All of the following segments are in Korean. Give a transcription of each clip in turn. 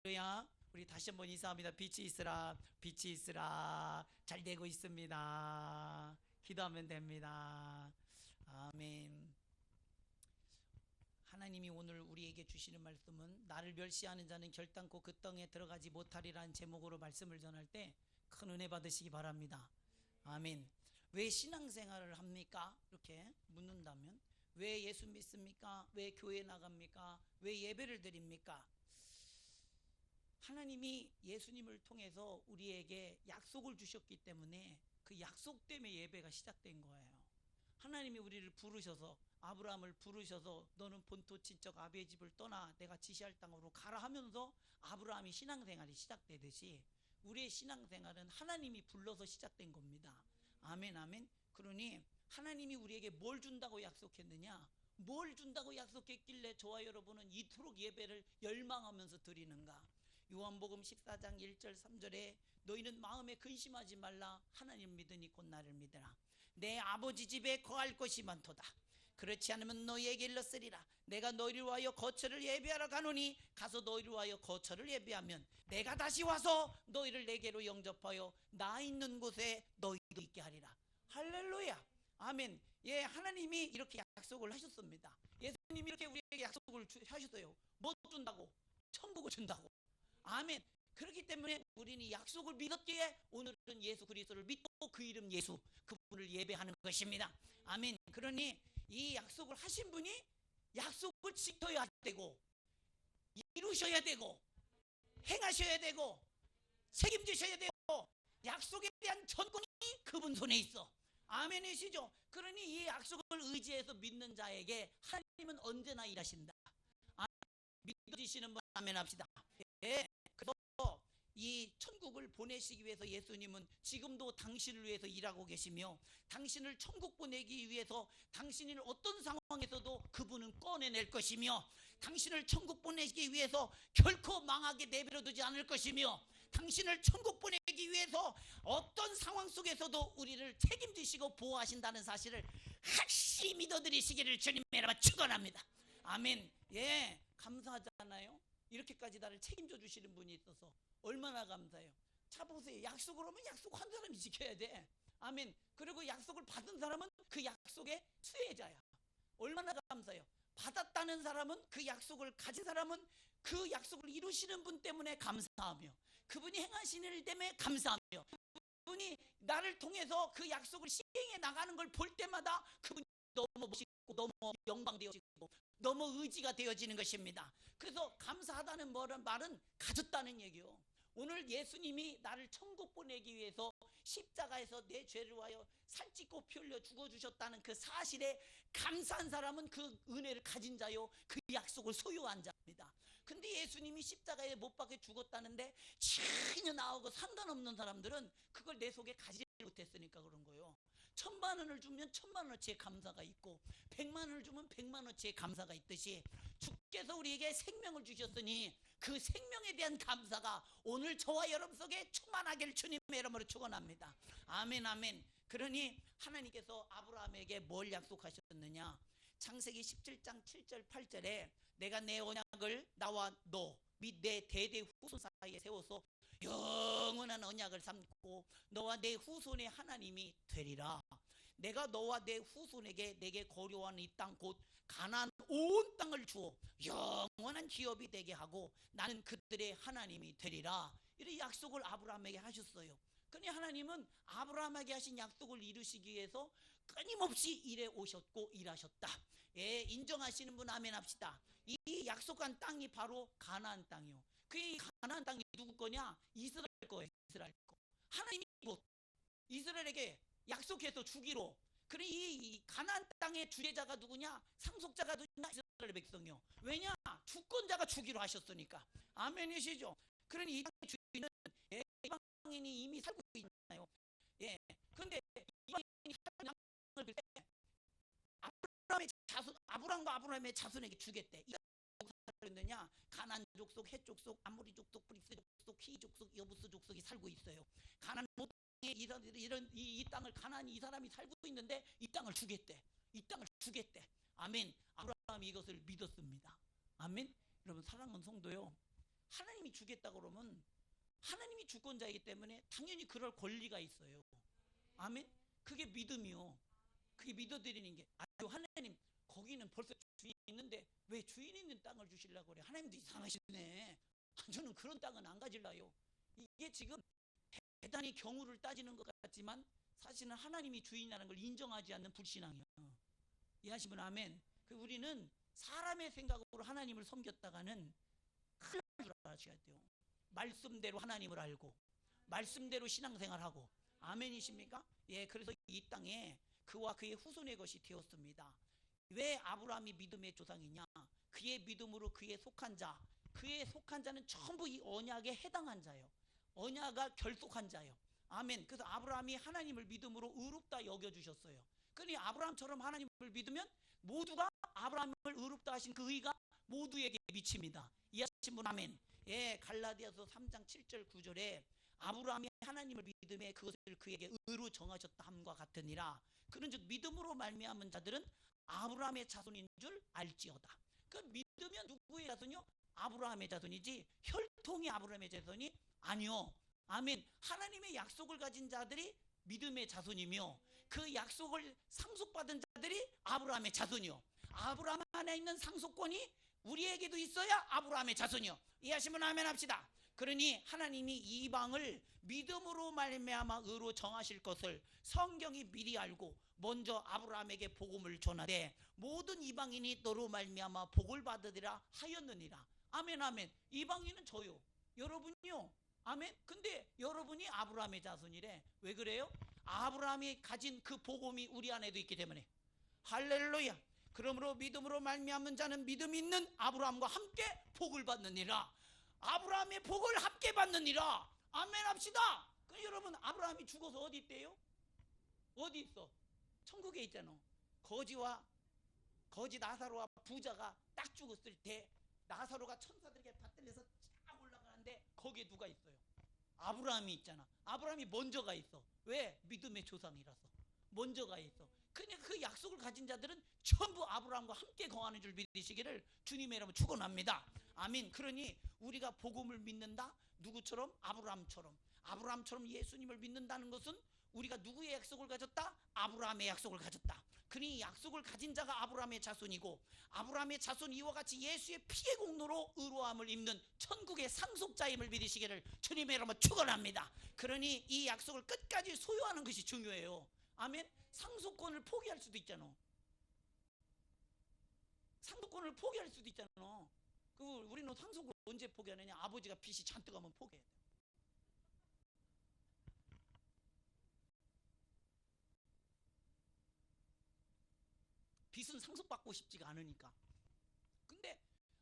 할렐루야. 우리 다시 한번 인사합니다. 빛이 있으라, 빛이 있으라. 잘 되고 있습니다. 기도하면 됩니다. 아멘. 하나님이 오늘 우리에게 주시는 말씀은 나를 멸시하는 자는 결단코 그 땅에 들어가지 못하리라는 제목으로 말씀을 전할 때 큰 은혜 받으시기 바랍니다. 아멘. 왜 신앙생활을 합니까? 이렇게 묻는다면, 왜 예수 믿습니까? 왜 교회 나갑니까? 왜 예배를 드립니까? 하나님이 예수님을 통해서 우리에게 약속을 주셨기 때문에 그 약속 때문에 예배가 시작된 거예요. 하나님이 우리를 부르셔서, 아브라함을 부르셔서 너는 본토 친척 아비의 집을 떠나 내가 지시할 땅으로 가라 하면서 아브라함이 신앙생활이 시작되듯이 우리의 신앙생활은 하나님이 불러서 시작된 겁니다. 아멘, 아멘. 그러니 하나님이 우리에게 뭘 준다고 약속했느냐, 뭘 준다고 약속했길래 저와 여러분은 이토록 예배를 열망하면서 드리는가. 요한복음 14장 1절 3절에 너희는 마음에 근심하지 말라, 하나님 믿으니 곧 나를 믿으라. 내 아버지 집에 거할 것이 많도다. 그렇지 않으면 너희에게 일렀으리라. 내가 너희를 위하여 거처를 예비하러 가노니 가서 너희를 위하여 거처를 예비하면 내가 다시 와서 너희를 내게로 영접하여 나 있는 곳에 너희도 있게 하리라. 할렐루야. 아멘. 예, 하나님이 이렇게 약속을 하셨습니다. 예수님이 이렇게 우리에게 약속을 하셨어요. 뭐 준다고? 천국을 준다고. 아멘. 그렇기 때문에 우리는 약속을 믿었기에 오늘은 예수 그리스도를 믿고 그 이름 예수, 그분을 예배하는 것입니다. 아멘. 그러니 이 약속을 하신 분이 약속을 지켜야 되고 이루셔야 되고 행하셔야 되고 책임지셔야 되고 약속에 대한 전권이 그분 손에 있어. 아멘이시죠? 그러니 이 약속을 의지해서 믿는 자에게 하나님은 언제나 일하신다. 믿어지시는 분 아멘 합시다. 예. 그래서 이 천국을 보내시기 위해서 예수님은 지금도 당신을 위해서 일하고 계시며 당신을 천국 보내기 위해서 당신이 어떤 상황에서도 그분은 꺼내낼 것이며 당신을 천국 보내기 위해서 결코 망하게 내버려두지 않을 것이며 당신을 천국 보내기 위해서 어떤 상황 속에서도 우리를 책임지시고 보호하신다는 사실을 확실히 믿어드리시기를 주님의 이름으로 축원합니다. 아멘. 예, 감사하잖아요. 이렇게까지 나를 책임져 주시는 분이 있어서 얼마나 감사해요. 자 보세요. 약속을 하면 약속한 사람이 지켜야 돼. 아멘. 그리고 약속을 받은 사람은 그 약속의 수혜자야. 얼마나 감사해요. 받았다는 사람은, 그 약속을 가진 사람은 그 약속을 이루시는 분 때문에 감사하며 그분이 행하시는 일 때문에 감사하며 그분이 나를 통해서 그 약속을 시행해 나가는 걸 볼 때마다 그분이 너무 멋있고 너무 영광되어지고 너무 의지가 되어지는 것입니다. 그래서 감사하다는 말은 가졌다는 얘기요. 오늘 예수님이 나를 천국 보내기 위해서 십자가에서 내 죄를 위하여 살찌고 피 흘려 죽어주셨다는 그 사실에 감사한 사람은 그 은혜를 가진 자요, 그 약속을 소유한 자입니다. 근데 예수님이 십자가에 못 박혀 죽었다는데 전혀 나하고 상관없는 사람들은 그걸 내 속에 가지 못했으니까 그런 거예요. 1,000,000원을 주면 1,000,000원어치의 감사가 있고 100만원을 주면 100만원어치의 감사가 있듯이 주께서 우리에게 생명을 주셨으니 그 생명에 대한 감사가 오늘 저와 여러분 속에 충만하기를 주님의 이름으로 축원합니다. 아멘, 아멘. 그러니 하나님께서 아브라함에게 뭘 약속하셨느냐, 창세기 17장 7절 8절에 내가 내 언약을 나와 너 및 내 대대 후손 사이에 세워서 영원한 언약을 삼고 너와 내 후손의 하나님이 되리라. 내가 너와 내 후손에게 내게 거류하는 이 땅 곧 가나안 온 땅을 주어 영원한 기업이 되게 하고 나는 그들의 하나님이 되리라. 이런 약속을 아브라함에게 하셨어요. 그러니 하나님은 아브라함에게 하신 약속을 이루시기 위해서 끊임없이 일해 오셨고 일하셨다. 예, 인정하시는 분 아멘 합시다. 이 약속한 땅이 바로 가나안 땅이요. 그 가나안 땅이 누구 거냐? 이스라엘 거예요. 이스라엘 거. 하나님이 이스라엘에게 약속해서 주기로. 그래 이 가나안 땅의 주례자가 누구냐? 상속자가 누구냐? 이스라엘 백성이요. 왜냐? 주권자가 주기로 하셨으니까. 아멘이시죠? 그러니 이 땅의 주인은 이방인이 이미 살고 있나요? 예. 그런데 이방인이 살고 있는 땅을 아브라함과 아브라함의 자손에게 주겠대. 냐 가나안 족속, 헷 족속, 아모리 족속, 브리스 족속, 히 족속, 여부스 족속이 살고 있어요. 가나안 땅에 이 땅을 가나안이 이 사람이 살고 있는데 이 땅을 주겠대. 이 땅을 주겠대. 아멘. 아브라함이 이것을 믿었습니다. 아멘. 여러분 사랑하는 성도요, 하나님이 주겠다 그러면 하나님이 주권자이기 때문에 당연히 그럴 권리가 있어요. 아멘. 그게 믿음이요. 그게 믿어드리는 게, 아유 하나님 거기는 벌써 주인 있는데 왜 주인 있는 땅을 주시려고 그래? 하나님도 이상하시네. 저는 그런 땅은 안 가질라요. 이게 지금 대단히 경우를 따지는 것 같지만 사실은 하나님이 주인이라는 걸 인정하지 않는 불신앙이에요. 이해하시면 아멘. 우리는 사람의 생각으로 하나님을 섬겼다가는 큰일 날 줄 아셔야 돼요. 말씀대로 하나님을 알고 말씀대로 신앙생활하고. 아멘이십니까? 예, 그래서 이 땅에 그와 그의 후손의 것이 되었습니다. 왜 아브라함이 믿음의 조상이냐? 그의 믿음으로 그의 속한 자는 전부 이 언약에 해당한 자예요. 언약을 결속한 자예요. 아멘. 그래서 아브라함이 하나님을 믿음으로 의롭다 여겨주셨어요. 그러니 아브라함처럼 하나님을 믿으면 모두가 아브라함을 의롭다 하신 그 의가 모두에게 미칩니다. 이해하신 분 아멘. 예, 갈라디아서 3장 7절 9절에 아브라함이 하나님을 믿음에 그것을 그에게 의로 정하셨다 함과 같으니라. 그런즉 믿음으로 말미암은 자들은 아브라함의 자손인 줄 알지어다. 그 믿으면 누구의 자손이요? 아브라함의 자손이지 혈통이 아브라함의 자손이 아니요. 아멘. 하나님의 약속을 가진 자들이 믿음의 자손이며 그 약속을 상속받은 자들이 아브라함의 자손이요. 아브라함 안에 있는 상속권이 우리에게도 있어야 아브라함의 자손이요. 이해하시면 아멘 합시다. 그러니 하나님이 이방을 믿음으로 말미암아 의로 정하실 것을 성경이 미리 알고 먼저 아브라함에게 복음을 전하되 모든 이방인이 너로 말미암아 복을 받으리라 하였느니라. 아멘 아멘. 이방인은 저요. 여러분요. 아멘. 근데 여러분이 아브라함의 자손이래. 왜 그래요? 아브라함이 가진 그 복음이 우리 안에도 있기 때문에. 할렐루야. 그러므로 믿음으로 말미암은 자는 믿음 있는 아브라함과 함께 복을 받느니라. 아브라함의 복을 함께 받느니라. 아멘 합시다. 그럼 여러분 아브라함이 죽어서 어디 있대요? 어디 있어? 천국에 있잖아. 거지 나사로와 부자가 딱 죽었을 때 나사로가 천사들에게 받들려서 쫙 올라가는데 거기에 누가 있어요? 아브라함이 있잖아. 아브라함이 먼저가 있어. 왜? 믿음의 조상이라서 먼저가 있어. 그냥 그 약속을 가진 자들은 전부 아브라함과 함께 거하는 줄 믿으시기를 주님의 이름으로 축원합니다. 아멘. 그러니 우리가 복음을 믿는다. 누구처럼? 아브라함처럼 예수님을 믿는다는 것은 우리가 누구의 약속을 가졌다? 아브라함의 약속을 가졌다. 그러니 약속을 가진 자가 아브라함의 자손이고 아브라함의 자손 이와 같이 예수의 피의 공로로 의로함을 입는 천국의 상속자임을 믿으시기를 주님의 이름으로 축원합니다. 그러니 이 약속을 끝까지 소유하는 것이 중요해요. 아멘. 상속권을 포기할 수도 있잖아. 상속권을 포기할 수도 있잖아. 우리는 상속을 언제 포기하느냐? 아버지가 빚이 잔뜩 하면 포기해야 돼. 빚은 상속받고 싶지가 않으니까. 근데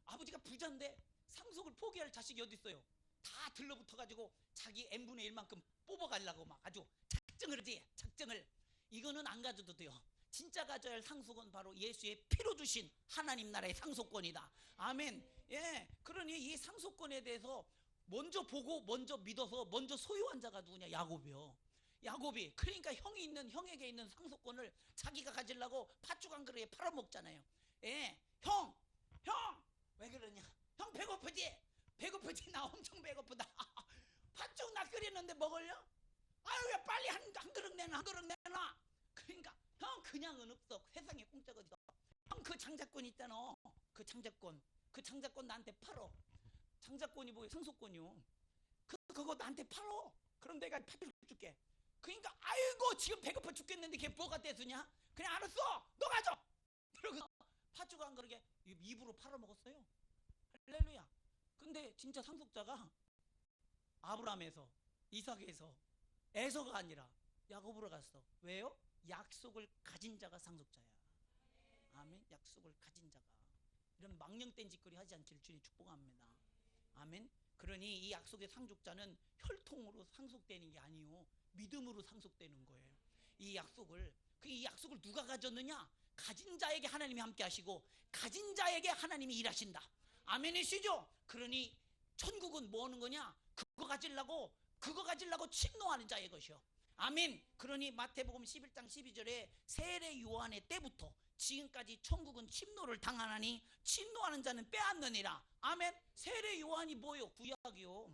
아버지가 부자인데 상속을 포기할 자식이 어디 있어요? 다 들러붙어가지고 자기 n분의 1만큼 뽑아가려고 막 아주 작정을 하지. 작정을. 이거는 안 가져도 돼요. 진짜 가져야 할 상속은 바로 예수의 피로 주신 하나님 나라의 상속권이다. 아멘. 예. 그러니 이 상속권에 대해서 먼저 보고 먼저 믿어서 먼저 소유한 자가 누구냐? 야곱이요. 야곱이. 그러니까 형에게 있는 상속권을 자기가 가지려고 팥죽 한 그릇에 팔아먹잖아요. 예. 형 왜 그러냐? 형 배고프지? 나 엄청 배고프다. 팥죽 나 끓였는데 먹을려? 아유 왜 빨리 한 그릇 내놔. 그러니까 형 그냥은 없어. 세상에 공짜가 어디가. 형 그 장자권 있잖아. 그 장자권 나한테 팔어. 장자권이 뭐예요? 상속권이요. 그거 나한테 팔어. 그럼 내가 팥죽 줄게. 그러니까 아이고 지금 배고파 죽겠는데 걔 뭐가 대수냐? 그냥 알았어. 너 가져. 그러고 팥죽 한 그릇에 입으로 팔아먹었어요. 할렐루야. 근데 진짜 상속자가 아브라함에서 이삭에서 에서가 아니라 야곱으로 갔어. 왜요? 약속을 가진 자가 상속자야. 아멘. 약속을 가진 자가. 이런 망령된 짓거리 하지 않기를 주님 축복합니다. 아멘. 그러니 이 약속의 상속자는 혈통으로 상속되는 게 아니요 믿음으로 상속되는 거예요. 이 약속을 누가 가졌느냐? 가진 자에게 하나님이 함께 하시고 가진 자에게 하나님이 일하신다. 아멘이시죠? 그러니 천국은 뭐 하는 거냐? 그거 가지려고 침노하는 자의 것이요. 아멘. 그러니 마태복음 11장 12절에 세례 요한의 때부터 지금까지 천국은 침노를 당하나니 침노하는 자는 빼앗느니라. 아멘. 세례 요한이 뭐요? 구약이요.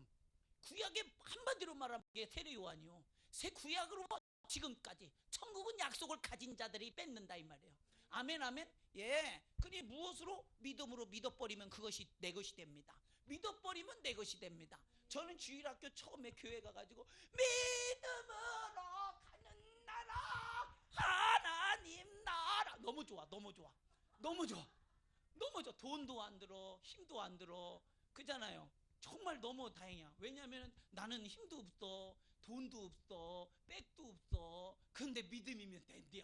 구약의 한마디로 말하면 이게 세례 요한이요. 새 구약으로 지금까지 천국은 약속을 가진 자들이 뺏는다 이 말이에요. 아멘 아멘. 예. 그니 무엇으로? 믿음으로 믿어버리면 그것이 내 것이 됩니다. 믿어버리면 내 것이 됩니다. 저는 주일학교 처음에 교회 가가지고 믿음으로 가는 나라 하나님 나라 너무 좋아 너무 좋아 너무 좋아 너무 좋아. 돈도 안 들어 힘도 안 들어 그잖아요. 정말 너무 다행이야. 왜냐하면 나는 힘도 없어 돈도 없어 백도 없어. 그런데 믿음이면 된대요.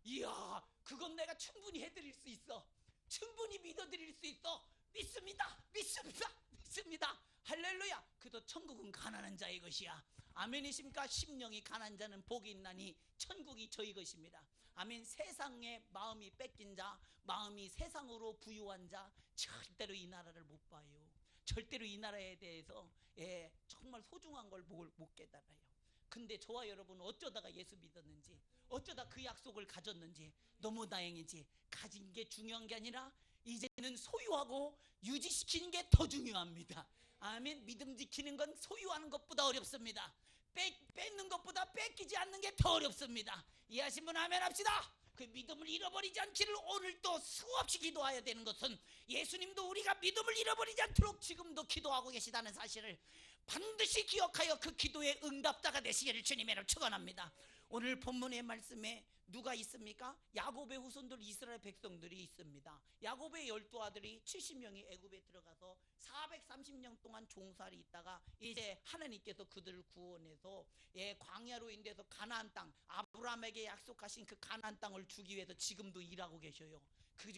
이야 그건 내가 충분히 해드릴 수 있어. 충분히 믿어드릴 수 있어. 믿습니다 믿습니다 믿습니다. 할렐루야. 그래도 천국은 가난한 자의 것이야. 아멘이십니까? 심령이 가난한 자는 복이 있나니 천국이 저희 것입니다. 아멘. 세상에 마음이 뺏긴 자, 마음이 세상으로 부유한 자 절대로 이 나라를 못 봐요. 절대로 이 나라에 대해서 정말 소중한 걸 못 깨달아요. 근데 저와 여러분은 어쩌다가 예수 믿었는지, 어쩌다 그 약속을 가졌는지 너무 다행이지. 가진 게 중요한 게 아니라 이제는 소유하고 유지시키는 게 더 중요합니다. 아멘. 믿음 지키는 건 소유하는 것보다 어렵습니다. 뺏는 것보다 뺏기지 않는 게 더 어렵습니다. 이해하신 분 아멘 합시다. 그 믿음을 잃어버리지 않기를 오늘도 수없이 기도해야 되는 것은 예수님도 우리가 믿음을 잃어버리지 않도록 지금도 기도하고 계시다는 사실을 반드시 기억하여 그 기도의 응답자가 되시기를 주님의 이름으로 축원합니다. 오늘 본문의 말씀에 누가 있습니까? 야곱의 후손들 이스라엘 백성들이 있습니다. 야곱의 12아들이 70명이 애굽에 들어가서 430년 동안 종살이 있다가 이제 하나님께서 그들을 구원해서 광야로 인해서 가나안 땅, 아브라함에게 약속하신 그 가나안 땅을 주기 위해서 지금도 일하고 계셔요.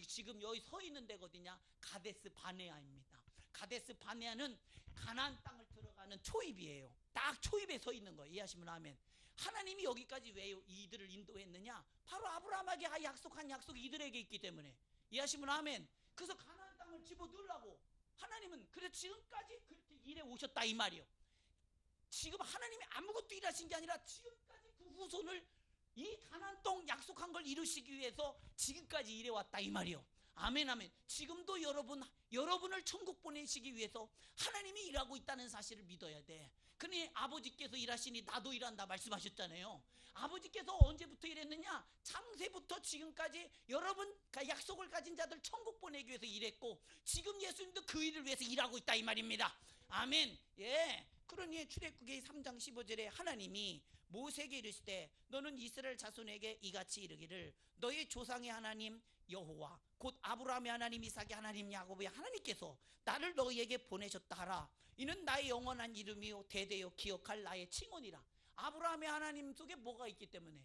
지금 여기 서 있는 데가 어디냐? 가데스 바네아입니다. 가데스 바네아는 가나안 땅을 들어가는 초입이에요. 딱 초입에 서 있는 거예요. 이해하시면 아멘. 하나님이 여기까지 왜 이들을 인도했느냐? 바로 아브라함에게 약속한 약속이 이들에게 있기 때문에. 이해하시면 아멘. 그래서 가나안 땅을 집어넣으려고 하나님은 그래서 지금까지 그렇게 일해 오셨다 이 말이요. 지금 하나님이 아무것도 일하신 게 아니라 지금까지 그 후손을 이 가나안 땅 약속한 걸 이루시기 위해서 지금까지 일해 왔다 이 말이요. 아멘 아멘. 지금도 여러분을 천국 보내시기 위해서 하나님이 일하고 있다는 사실을 믿어야 돼. 그러니 아버지께서 일하시니 나도 일한다 말씀하셨잖아요. 아버지께서 언제부터 일했느냐? 창세부터 지금까지 여러분 약속을 가진 자들 천국 보내기 위해서 일했고 지금 예수님도 그 일을 위해서 일하고 있다 이 말입니다. 아멘. 예. 그러니 출애굽기 3장 15절에 하나님이 모세에게 이르시되 너는 이스라엘 자손에게 이같이 이르기를 너희 조상의 하나님 여호와 곧 아브라함의 하나님 이삭의 하나님 야곱의 하나님께서 나를 너희에게 보내셨다 하라. 이는 나의 영원한 이름이요 대대요 기억할 나의 칭언이라. 아브라함의 하나님 속에 뭐가 있기 때문에?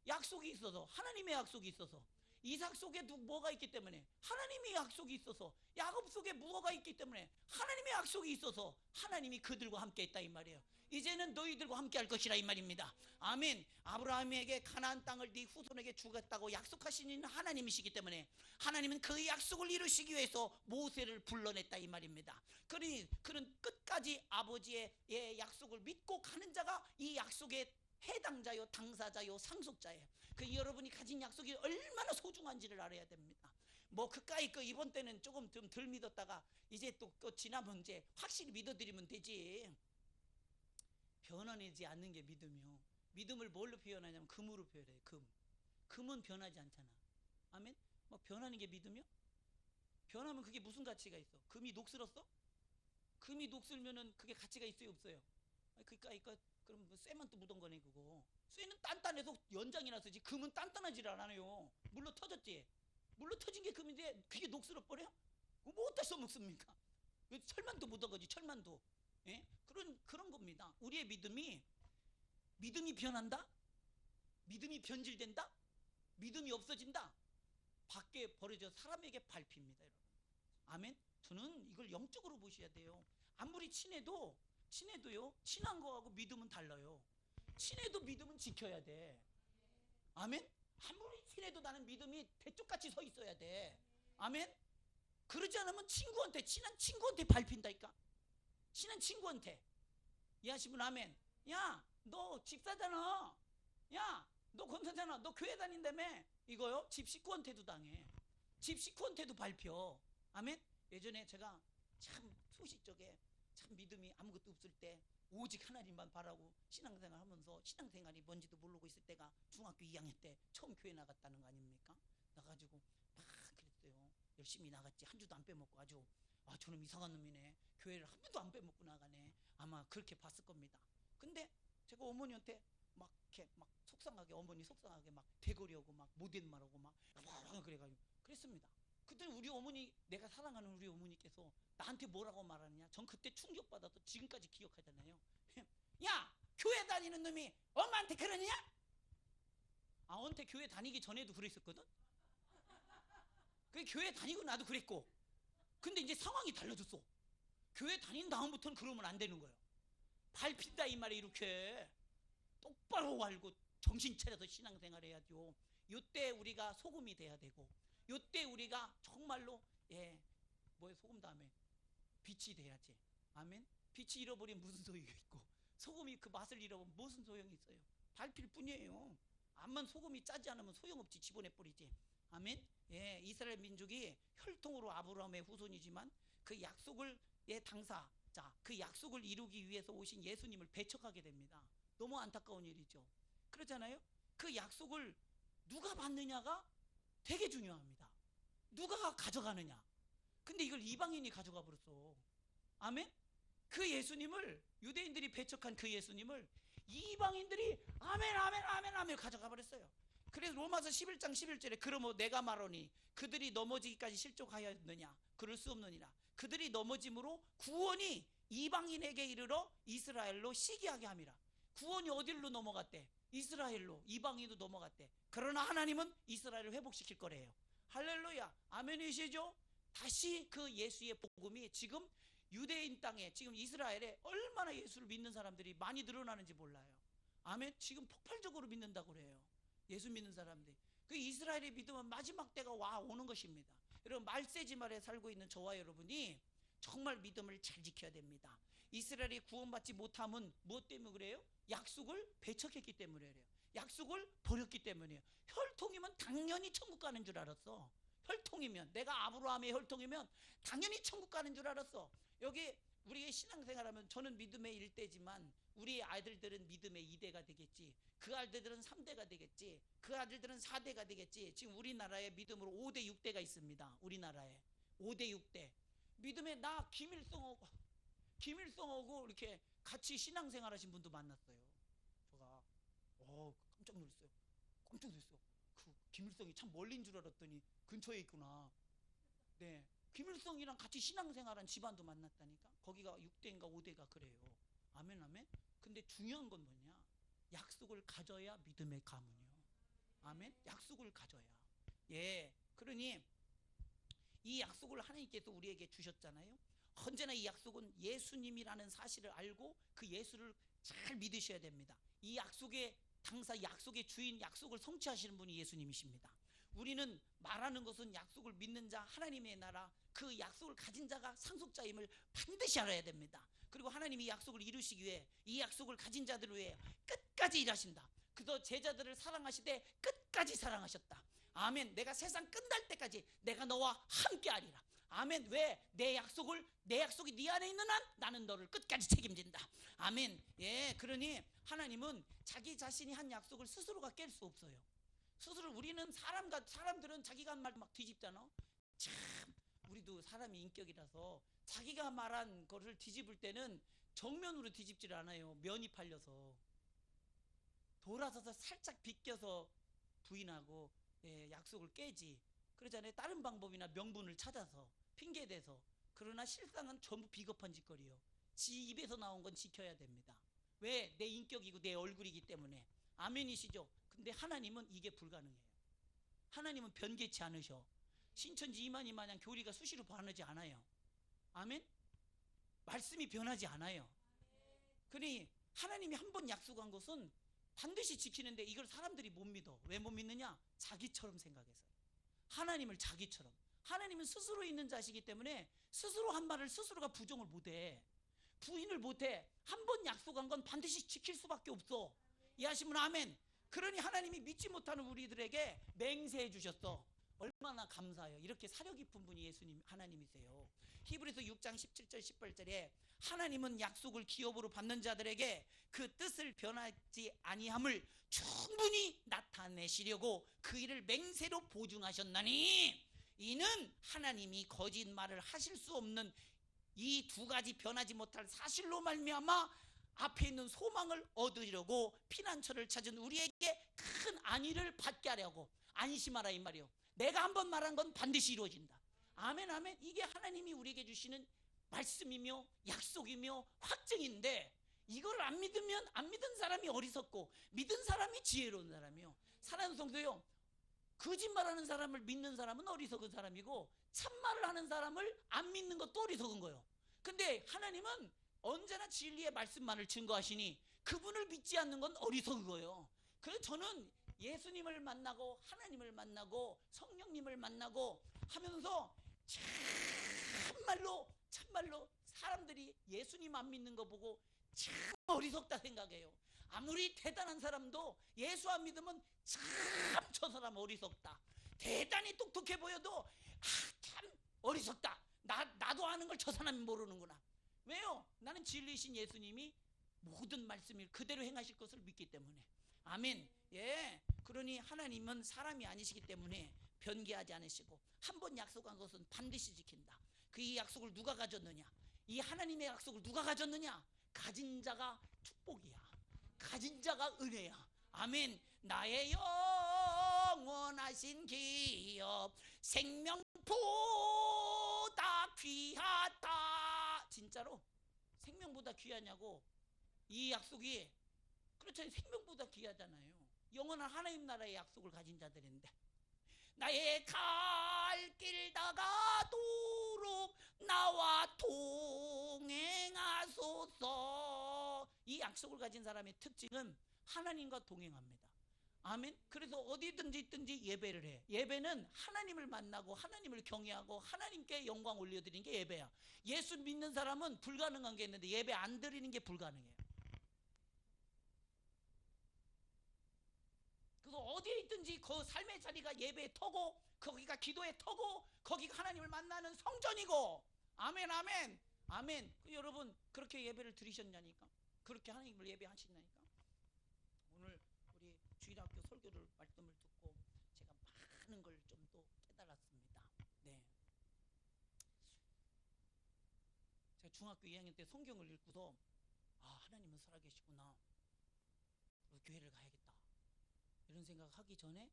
약속이 있어서. 하나님의 약속이 있어서. 이삭 속에 뭐가 있기 때문에? 하나님의 약속이 있어서. 야곱 속에 무엇가 있기 때문에? 하나님의 약속이 있어서 하나님이 그들과 함께 있다 이 말이에요. 이제는 너희들과 함께 할 것이라 이 말입니다. 아멘. 아브라함에게 가나안 땅을 네 후손에게 주겠다고 약속하시는 하나님이시기 때문에 하나님은 그 약속을 이루시기 위해서 모세를 불러냈다 이 말입니다. 그러니 그는 끝까지 아버지의 약속을 믿고 가는 자가 이 약속의 해당자요 당사자요 상속자예요. 그 여러분이 가진 약속이 얼마나 소중한지를 알아야 됩니다. 뭐 그까이 이번 때는 조금 좀 덜 믿었다가 이제 또 지나면 이제 확실히 믿어드리면 되지. 변하지 않는 게 믿음이요. 믿음을 뭘로 표현하냐면 금으로 표현해요. 금은 변하지 않잖아. 아멘. 뭐 변하는 게 믿음이요? 변하면 그게 무슨 가치가 있어? 금이 녹슬었어? 금이 녹슬면은 그게 가치가 있어요 없어요? 그러니까 그럼 뭐 쇠만 또 묻은 거네 그거. 쇠는 단단해서 연장이나 쓰지 금은 단단하지 않아요. 물로 터졌지. 물로 터진 게 금인데 그게 녹슬어 버려? 뭐 어디다 써먹습니까? 철만도 묻은 거지 철만도. 예? 그런 겁니다. 우리의 믿음이 변한다? 믿음이 변질된다? 믿음이 없어진다? 밖에 버려져 사람에게 밟힙니다, 여러분. 아멘? 저는 이걸 영적으로 보셔야 돼요. 아무리 친해도요, 친한 거하고 믿음은 달라요. 친해도 믿음은 지켜야 돼. 아멘? 아무리 친해도 나는 믿음이 대쪽같이 서 있어야 돼. 아멘? 그러지 않으면 친한 친구한테 밟힌다니까? 친한 친구한테. 이해하시면 아멘. 야, 너 집사잖아. 야, 너 권사잖아. 너 교회 다닌다며. 이거요? 집 식구한테도 당해. 집 식구한테도 밟혀. 아멘? 예전에 제가 참 소시적에 참 믿음이 아무것도 없을 때 오직 하나님만 바라고 신앙생활 하면서 신앙생활이 뭔지도 모르고 있을 때가 중학교 2학년 때 처음 교회 나갔다는 거 아닙니까? 나가지고 막 그랬어요. 열심히 나갔지. 한 주도 안 빼먹고 아주 저놈 이상한 놈이네. 교회를 한 번도 안 빼먹고 나가네. 아마 그렇게 봤을 겁니다. 근데 제가 어머니한테 막 이렇게 막 속상하게 어머니 속상하게 막 대거리하고 막 못된 말하고 막 그래가지고 그랬습니다. 그때 우리 어머니 내가 사랑하는 우리 어머니께서 나한테 뭐라고 말하느냐? 전 그때 충격받아서 지금까지 기억하잖아요. 야 교회 다니는 놈이 엄마한테 그러느냐? 언제 교회 다니기 전에도 그랬었거든. 그 교회 다니고 나도 그랬고. 근데 이제 상황이 달라졌어. 교회 다닌 다음부터는 그러면 안 되는 거예요. 밟힌다 이 말에 이렇게 똑바로 알고 정신 차려서 신앙생활 해야죠. 요때 우리가 소금이 돼야 되고 요때 우리가 정말로 소금 다음에 빛이 돼야지. 아멘. 빛이 잃어버리면 무슨 소용이 있고 소금이 그 맛을 잃어버리면 무슨 소용이 있어요. 밟힐 뿐이에요. 암만 소금이 짜지 않으면 소용없지. 집어내버리지. 아멘. 이스라엘 민족이 혈통으로 아브라함의 후손이지만 그 약속을 당사자, 그 약속을 이루기 위해서 오신 예수님을 배척하게 됩니다. 너무 안타까운 일이죠. 그렇잖아요. 그 약속을 누가 받느냐가 되게 중요합니다. 누가 가져가느냐. 근데 이걸 이방인이 가져가 버렸어. 아멘. 그 예수님을 유대인들이 배척한 그 예수님을 이방인들이 아멘 가져가 버렸어요. 그래서 로마서 11장 11절에 그러므로 내가 말하니 그들이 넘어지기까지 실족하였느냐? 그럴 수 없느니라. 그들이 넘어짐으로 구원이 이방인에게 이르러 이스라엘로 시기하게 함이라. 구원이 어디로 넘어갔대? 이스라엘로. 이방인도 넘어갔대. 그러나 하나님은 이스라엘을 회복시킬 거래요. 할렐루야. 아멘이시죠? 다시 그 예수의 복음이 지금 유대인 땅에, 지금 이스라엘에 얼마나 예수를 믿는 사람들이 많이 늘어나는지 몰라요. 아멘. 지금 폭발적으로 믿는다고 그래요. 예수 믿는 사람들이. 그 이스라엘의 믿음은 마지막 때가 오는 것입니다. 여러분, 말세지말에 살고 있는 저와 여러분이 정말 믿음을 잘 지켜야 됩니다. 이스라엘이 구원받지 못함은 무엇 때문에 그래요? 약속을 배척했기 때문에 그래요. 약속을 버렸기 때문이에요. 혈통이면 당연히 천국 가는 줄 알았어. 혈통이면, 내가 아브라함의 혈통이면 당연히 천국 가는 줄 알았어. 여기 우리의 신앙생활하면 저는 믿음의 1대지만 우리 아들들은 믿음의 2대가 되겠지. 그 아들들은 3대가 되겠지. 그 아들들은 4대가 되겠지. 지금 우리나라에 믿음으로 5대 6대가 있습니다. 우리나라에 5대 6대. 믿음에 나 김일성하고 이렇게 같이 신앙생활 하신 분도 만났어요. 제가 깜짝 놀랐어요. 그 김일성이 참 멀리인 줄 알았더니 근처에 있구나. 네, 김일성이랑 같이 신앙생활한 집안도 만났다니까. 거기가 6대인가 5대가 그래요. 아멘 아멘. 근데 중요한 건 뭐냐? 약속을 가져야 믿음의 가문이요. 아멘. 약속을 가져야. 그러니 이 약속을 하나님께서 우리에게 주셨잖아요. 언제나 이 약속은 예수님이라는 사실을 알고 그 예수를 잘 믿으셔야 됩니다. 이 약속의 당사, 약속의 주인, 약속을 성취하시는 분이 예수님이십니다. 우리는 말하는 것은 약속을 믿는 자, 하나님의 나라, 그 약속을 가진 자가 상속자임을 반드시 알아야 됩니다. 그리고 하나님이 약속을 이루시기 위해 이 약속을 가진 자들을 위해 끝까지 일하신다. 그저 제자들을 사랑하시되 끝까지 사랑하셨다. 아멘. 내가 세상 끝날 때까지 내가 너와 함께하리라. 아멘. 왜? 내 약속이 네 안에 있는 한 나는 너를 끝까지 책임진다. 아멘. 그러니 하나님은 자기 자신이 한 약속을 스스로가 깰 수 없어요. 스스로. 우리는 사람들은 자기가 한 말 막 뒤집잖아. 참 우리도 사람이 인격이라서 자기가 말한 거를 뒤집을 때는 정면으로 뒤집질 않아요. 면이 팔려서 돌아서서 살짝 비껴서 부인하고 약속을 깨지. 그러잖아요. 다른 방법이나 명분을 찾아서 핑계대서. 그러나 실상은 전부 비겁한 짓거리요. 지 입에서 나온 건 지켜야 됩니다. 왜? 내 인격이고 내 얼굴이기 때문에. 아멘이시죠? 근데 하나님은 이게 불가능해요. 하나님은 변개치 않으셔. 신천지 이만희 마냥 교리가 수시로 변하지 않아요. 아멘? 말씀이 변하지 않아요. 그러니 하나님이 한 번 약속한 것은 반드시 지키는데 이걸 사람들이 못 믿어. 왜 못 믿느냐? 자기처럼 생각해서. 하나님을 자기처럼. 하나님은 스스로 있는 자시기 때문에 스스로 한 말을 스스로가 부정을 못해. 부인을 못해. 한 번 약속한 건 반드시 지킬 수밖에 없어. 이해하시면 아멘. 그러니 하나님이 믿지 못하는 우리들에게 맹세해 주셨어. 얼마나 감사해요. 이렇게 사려 깊은 분이 예수님 하나님이세요. 히브리서 6장 17절 18절에 하나님은 약속을 기업으로 받는 자들에게 그 뜻을 변하지 아니함을 충분히 나타내시려고 그 일을 맹세로 보증하셨나니 이는 하나님이 거짓말을 하실 수 없는 이 두 가지 변하지 못할 사실로 말미암아 앞에 있는 소망을 얻으려고 피난처를 찾은 우리에게 큰 안위를 받게 하려고. 안심하라 이 말이요. 내가 한번 말한 건 반드시 이루어진다. 아멘 아멘. 이게 하나님이 우리에게 주시는 말씀이며 약속이며 확증인데, 이걸 안 믿으면 안 믿은 사람이 어리석고 믿은 사람이 지혜로운 사람이요. 사랑하는 성도요, 거짓말하는 사람을 믿는 사람은 어리석은 사람이고 참말을 하는 사람을 안 믿는 것도 어리석은 거예요. 근데 하나님은 언제나 진리의 말씀만을 증거하시니 그분을 믿지 않는 건 어리석은 거예요. 그래서 저는 예수님을 만나고 하나님을 만나고 성령님을 만나고 하면서 참말로 사람들이 예수님 안 믿는 거 보고 참 어리석다 생각해요. 아무리 대단한 사람도 예수 안 믿으면 참 저 사람 어리석다. 대단히 똑똑해 보여도 참 어리석다. 나도 아는 걸 저 사람이 모르는구나. 왜요? 나는 진리신 예수님이 모든 말씀을 그대로 행하실 것을 믿기 때문에. 아멘. 예. 그러니 하나님은 사람이 아니시기 때문에 변개하지 않으시고 한 번 약속한 것은 반드시 지킨다. 그 이 약속을 누가 가졌느냐? 이 하나님의 약속을 누가 가졌느냐? 가진 자가 축복이야. 가진 자가 은혜야. 아멘. 나의 영원하신 기업 생명보다 귀하다. 진짜로 생명보다 귀하냐고. 이 약속이 그렇잖아요. 생명보다 귀하잖아요. 영원한 하나님 나라의 약속을 가진 자들인데, 나의 갈 길 다가도록 나와 동행하소서. 이 약속을 가진 사람의 특징은 하나님과 동행합니다. 아멘. 그래서 어디든지 있든지 예배를 해. 예배는 하나님을 만나고 하나님을 경외하고 하나님께 영광 올려드리는 게 예배야. 예수 믿는 사람은 불가능한 게 있는데 예배 안 드리는 게 불가능해요. 그래서 어디에 있든지 그 삶의 자리가 예배의 터고, 거기가 기도의 터고, 거기가 하나님을 만나는 성전이고. 아멘 아멘 아멘. 여러분 그렇게 예배를 드리셨냐니까. 그렇게 하나님을 예배하시냐니까. 오늘 우리 주일학교 설교를 말씀을 듣고 제가 많은 걸 좀 또 깨달았습니다. 네. 제가 중학교 2학년 때 성경을 읽고서 하나님은 살아계시구나. 교회를 가야겠다. 이런 생각하기 전에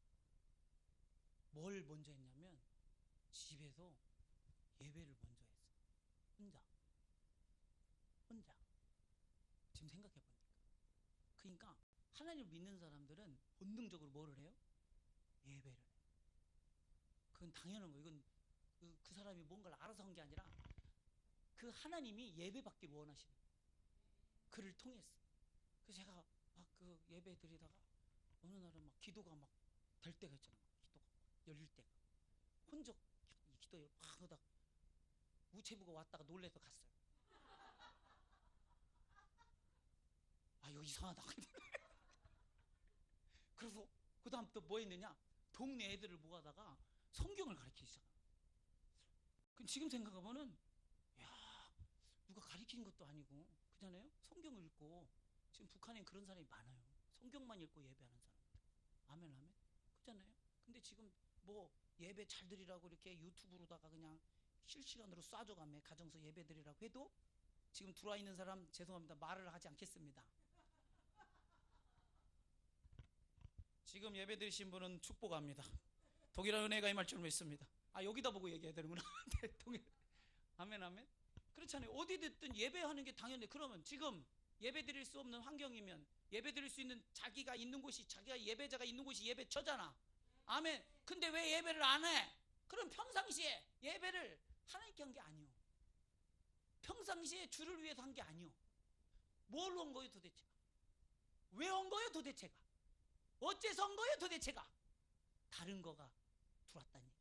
뭘 먼저 했냐면 집에서 예배를 먼저 했어요. 혼자. 지금 생각해 보니까. 그러니까 하나님을 믿는 사람들은 본능적으로 뭐를 해요? 예배를 해요. 그건 당연한 거예요. 이건 그 사람이 뭔가를 알아서 한 게 아니라 그 하나님이 예배받기를 원하시는 거예요. 그를 통해서. 그래서 제가 막 그 예배 드리다가 어느 날은 막 기도가 막 될 때가 있잖아요. 기도가 막 열릴 때가. 혼자 이 기도에 막 하다가 우체부가 왔다가 놀래서 갔어요. 이거 이상하다. 그래서 그 다음부터 뭐 했느냐? 동네 애들을 모아다가 성경을 가르치기 시작합니다. 지금 생각해보면 누가 가르치는 것도 아니고 그잖아요. 성경을 읽고, 지금 북한엔 그런 사람이 많아요. 성경만 읽고 예배하는 사람들. 아멘 아멘. 그잖아요. 근데 지금 뭐 예배 잘 드리라고 이렇게 유튜브로다가 그냥 실시간으로 쏴줘가며 가정서 예배 드리라고 해도 지금 들어와 있는 사람 죄송합니다. 말을 하지 않겠습니다. 지금 예배 드리신 분은 축복합니다. 동일한 은혜가 임할 줄 믿습니다. 여기다 보고 얘기해야 되는구나. 동일. 아멘 아멘. 그렇잖아요. 어디 됐든 예배하는 게 당연해. 그러면 지금 예배 드릴 수 없는 환경이면 예배 드릴 수 있는 자기가 있는 곳이, 자기가 예배자가 있는 곳이 예배처잖아. 아멘. 근데 왜 예배를 안 해? 그럼 평상시에 예배를 하나님께 한 게 아니요. 평상시에 주를 위해서 한 게 아니요. 뭘 한 거예요 도대체가? 왜 한 거예요 도대체가? 어째서 한 거예요 도대체가? 다른 거가 들어왔다니.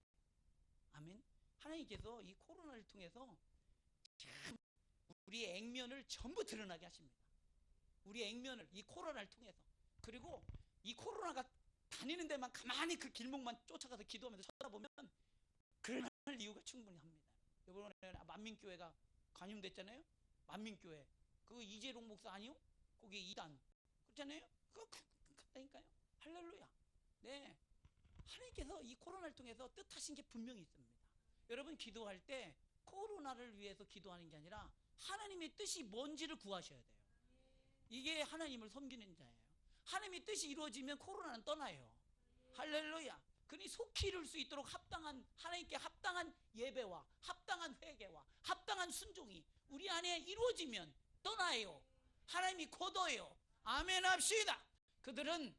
아멘. 하나님께서 이 코로나를 통해서 참 우리의 액면을 전부 드러나게 하십니다. 우리의 액면을 이 코로나를 통해서. 그리고 이 코로나가 다니는 데만 가만히 그 길목만 쫓아가서 기도하면서 쳐다보면 그럴 이유가 충분히 합니다. 이번에 만민교회가 관임됐잖아요. 만민교회 그 이재롱 목사 아니요? 거기 2단 그렇잖아요. 그거 같다니까요. 할렐루야. 네, 하나님께서 이 코로나를 통해서 뜻하신 게 분명히 있습니다. 여러분 기도할 때 코로나를 위해서 기도하는 게 아니라 하나님의 뜻이 뭔지를 구하셔야 돼요. 이게 하나님을 섬기는 자예요. 하나님의 뜻이 이루어지면 코로나는 떠나요. 할렐루야. 그러니 속히 이룰 수 있도록 합당한, 하나님께 합당한 예배와 합당한 회개와 합당한 순종이 우리 안에 이루어지면 떠나요. 하나님이 거둬요. 아멘 합시다. 그들은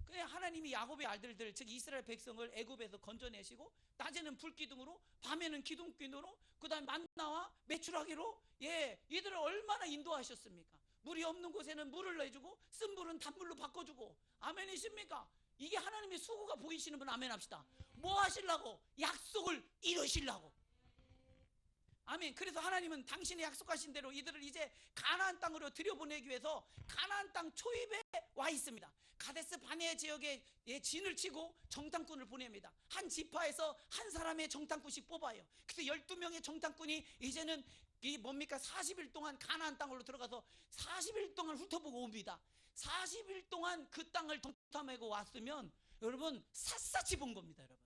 그냥 하나님이 야곱의 아들들 즉 이스라엘 백성을 애굽에서 건져내시고 낮에는 불기둥으로 밤에는 기둥기둥으로 그 다음에 만나와 메추라기로 이들을 얼마나 인도하셨습니까? 물이 없는 곳에는 물을 내주고 쓴 물은 단물로 바꿔주고 아멘이십니까? 이게 하나님의 수고가 보이시는 분 아멘 합시다. 뭐 하시려고? 약속을 이루시려고. 아멘. 그래서 하나님은 당신의 약속하신 대로 이들을 이제 가나안 땅으로 들여보내기 위해서 가나안 땅 초입에 와 있습니다. 가데스 바네 지역에 진을 치고 정탐꾼을 보냅니다. 한 지파에서 한 사람의 정탐꾼씩 뽑아요. 그래서 12명의 정탐꾼이 이제는 이 뭡니까 40일 동안 가나안 땅으로 들어가서 40일 동안 훑어보고 옵니다. 40일 동안 그 땅을 정탐하고 왔으면 여러분 샅샅이 본 겁니다. 여러분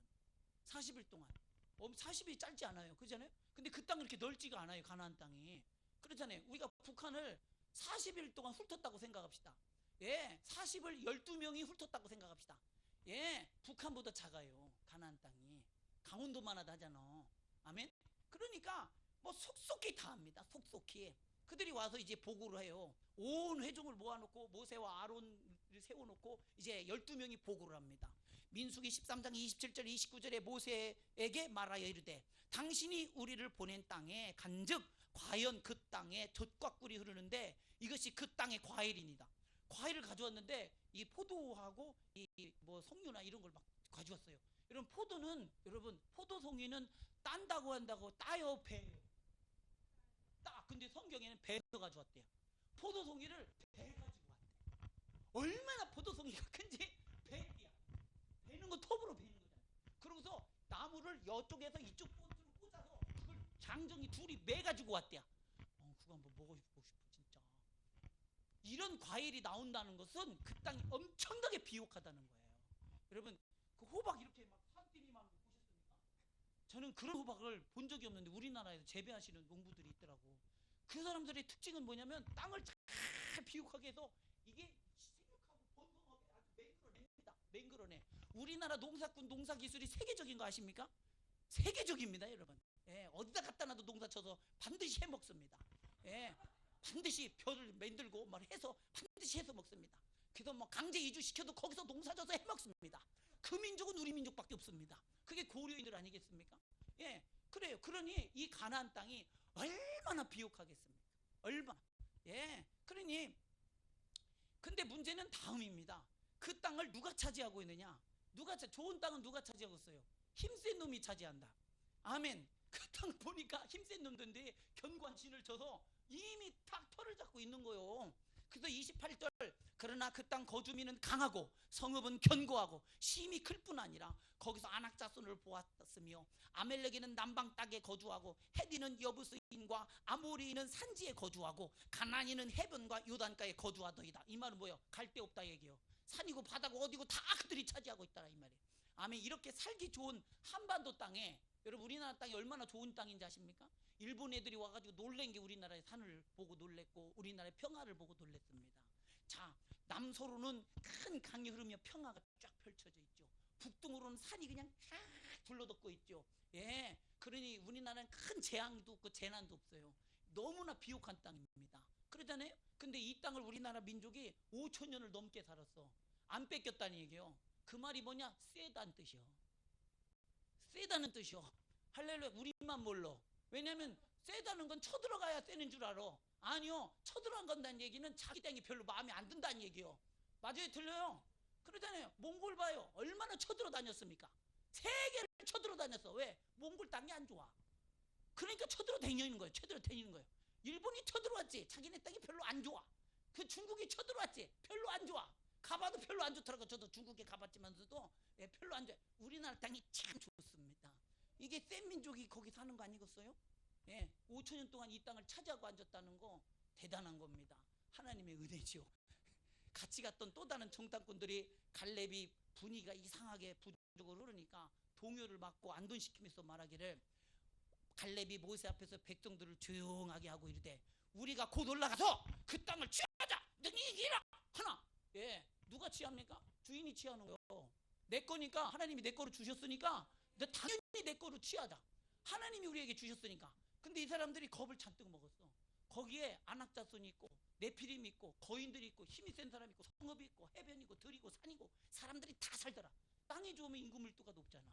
40일 동안 40일이 짧지 않아요. 그렇잖아요. 근데 그 땅은 그렇게 넓지가 않아요. 가나안 땅이. 그렇잖아요. 우리가 북한을 40일 동안 훑었다고 생각합시다. 40을 12명이 훑었다고 생각합시다. 북한보다 작아요. 가나안 땅이. 강원도만 하잖아. 아멘. 그러니까 뭐 속속히 다 합니다. 속속히. 그들이 와서 이제 보고를 해요. 온 회중을 모아놓고 모세와 아론을 세워놓고 이제 12명이 보고를 합니다. 민수기 13장 27절 29절에 모세에게 말하여 이르되 당신이 우리를 보낸 땅에 간즉 과연 그 땅에 젖과 꿀이 흐르는데 이것이 그 땅의 과일이니다. 과일을 가져왔는데 이 포도하고 이 뭐 석류나 이런 걸 막 가져왔어요. 여러분 포도는 여러분 포도송이는 딴다고 한다고 따요 배요. 따 근데 성경에는 배에서 가져왔대요. 포도송이를 배 가지고 왔대. 얼마나 포도송이가 큰지 배야. 배는 거 톱으로 베는 거잖아요. 그러고서 나무를 이쪽에서 이쪽 본드로 꽂아서 그걸 장정이 둘이 매 가지고 왔대요. 그거 한번 먹어보고 싶어 진짜. 이런 과일이 나온다는 것은 그 땅이 엄청나게 비옥하다는 거예요. 여러분 그 호박 이렇게 막 산띠니만 보셨습니까? 저는 그런 호박을 본 적이 없는데 우리나라에서 재배하시는 농부들이 있더라고. 그 사람들의 특징은 뭐냐면 땅을 잘 비옥하게 해서 이게 생육하고 번성하게 아주 맹그러냅니다. 맹그러내. 우리나라 농사꾼 농사 기술이 세계적인 거 아십니까? 세계적입니다, 여러분. 어디다 갖다 놔도 농사 쳐서 반드시 해 먹습니다. 반드시 벼를 만들고 뭘 해서 반드시 해서 먹습니다. 그래서 뭐 강제 이주시켜도 거기서 농사 져서 해 먹습니다. 그 민족은 우리 민족밖에 없습니다. 그게 고려인들 아니겠습니까? 그래요. 그러니 이 가나안 땅이 얼마나 비옥하겠습니까? 얼마나. 그러니 근데 문제는 다음입니다. 그 땅을 누가 차지하고 있느냐? 좋은 땅은 누가 차지하고 있어요? 힘센 놈이 차지한다. 아멘. 그 땅 보니까 힘센 놈들인데 견고한 진을 쳐서 이미 탁 털을 잡고 있는 거요. 그래서 28절 그러나 그 땅 거주민은 강하고 성읍은 견고하고 심이 클 뿐 아니라 거기서 안악 자손을 보았으며 아멜렉인은 남방 땅에 거주하고 헤디는 여부스인과 아모리인은 산지에 거주하고 가나안인은 해변과 요단가에 거주하더이다. 이 말은 뭐예요? 갈 데 없다 얘기요. 산이고 바다고 어디고 다 그들이 차지하고 있다라 이 말이에요. 아멘. 이렇게 살기 좋은 한반도 땅에 여러분 우리나라 땅이 얼마나 좋은 땅인지 아십니까? 일본 애들이 와가지고 놀란 게 우리나라의 산을 보고 놀랬고 우리나라의 평화를 보고 놀랬습니다. 자, 남서로는 큰 강이 흐르며 평화가 쫙 펼쳐져 있죠. 북동으로는 산이 그냥 쫙 둘러덮고 있죠. 그러니 우리나라는 큰 재앙도 없고 재난도 없어요. 너무나 비옥한 땅입니다. 그러잖아요. 근데 이 땅을 우리나라 민족이 5천 년을 넘게 살았어. 안 뺏겼다는 얘기요. 그 말이 뭐냐? 세다는 뜻이요. 세다는 뜻이요. 할렐루야. 우리만 몰라. 왜냐면 세다는 건 쳐들어가야 세는 줄 알아. 아니요. 쳐들어간다는 얘기는 자기 땅이 별로 마음에 안 든다는 얘기요. 맞아요? 틀려요? 그러잖아요. 몽골 봐요. 얼마나 쳐들어 다녔습니까? 세계를 쳐들어 다녔어. 왜? 몽골 땅이 안 좋아. 그러니까 쳐들어 다니는 거예요. 쳐들어 다니는 거예요. 일본이 쳐들어왔지. 자기네 땅이 별로 안 좋아. 그 중국이 쳐들어왔지. 별로 안 좋아. 가봐도 별로 안 좋더라고. 저도 중국에 가봤지만서도 예, 별로 안 좋아요. 우리나라 땅이 참 좋습니다. 이게 센 민족이 거기 사는 거 아니겠어요? 예, 5천 년 동안 이 땅을 차지하고 앉았다는 거 대단한 겁니다. 하나님의 은혜지요. 같이 갔던 또 다른 정탐꾼들이 갈렙이 분위기가 이상하게 부족으로 흐르니까 동요를 맞고 안돈시키면서 말하기를, 갈렙이 모세 앞에서 백성들을 조용하게 하고 이르되 우리가 곧 올라가서 그 땅을 취하자. 능히 이기라 하나. 예, 누가 취합니까? 주인이 취하는 거요. 내 거니까, 하나님이 내 거로 주셨으니까 당연히 내 거로 취하자. 하나님이 우리에게 주셨으니까. 근데 이 사람들이 겁을 잔뜩 먹었어. 거기에 안악자손이 있고 네피림이 있고 거인들이 있고 힘이 센 사람이 있고 성읍이 있고 해변이고 들이고 산이고 사람들이 다 살더라. 땅이 좋으면 인구 밀도가 높잖아.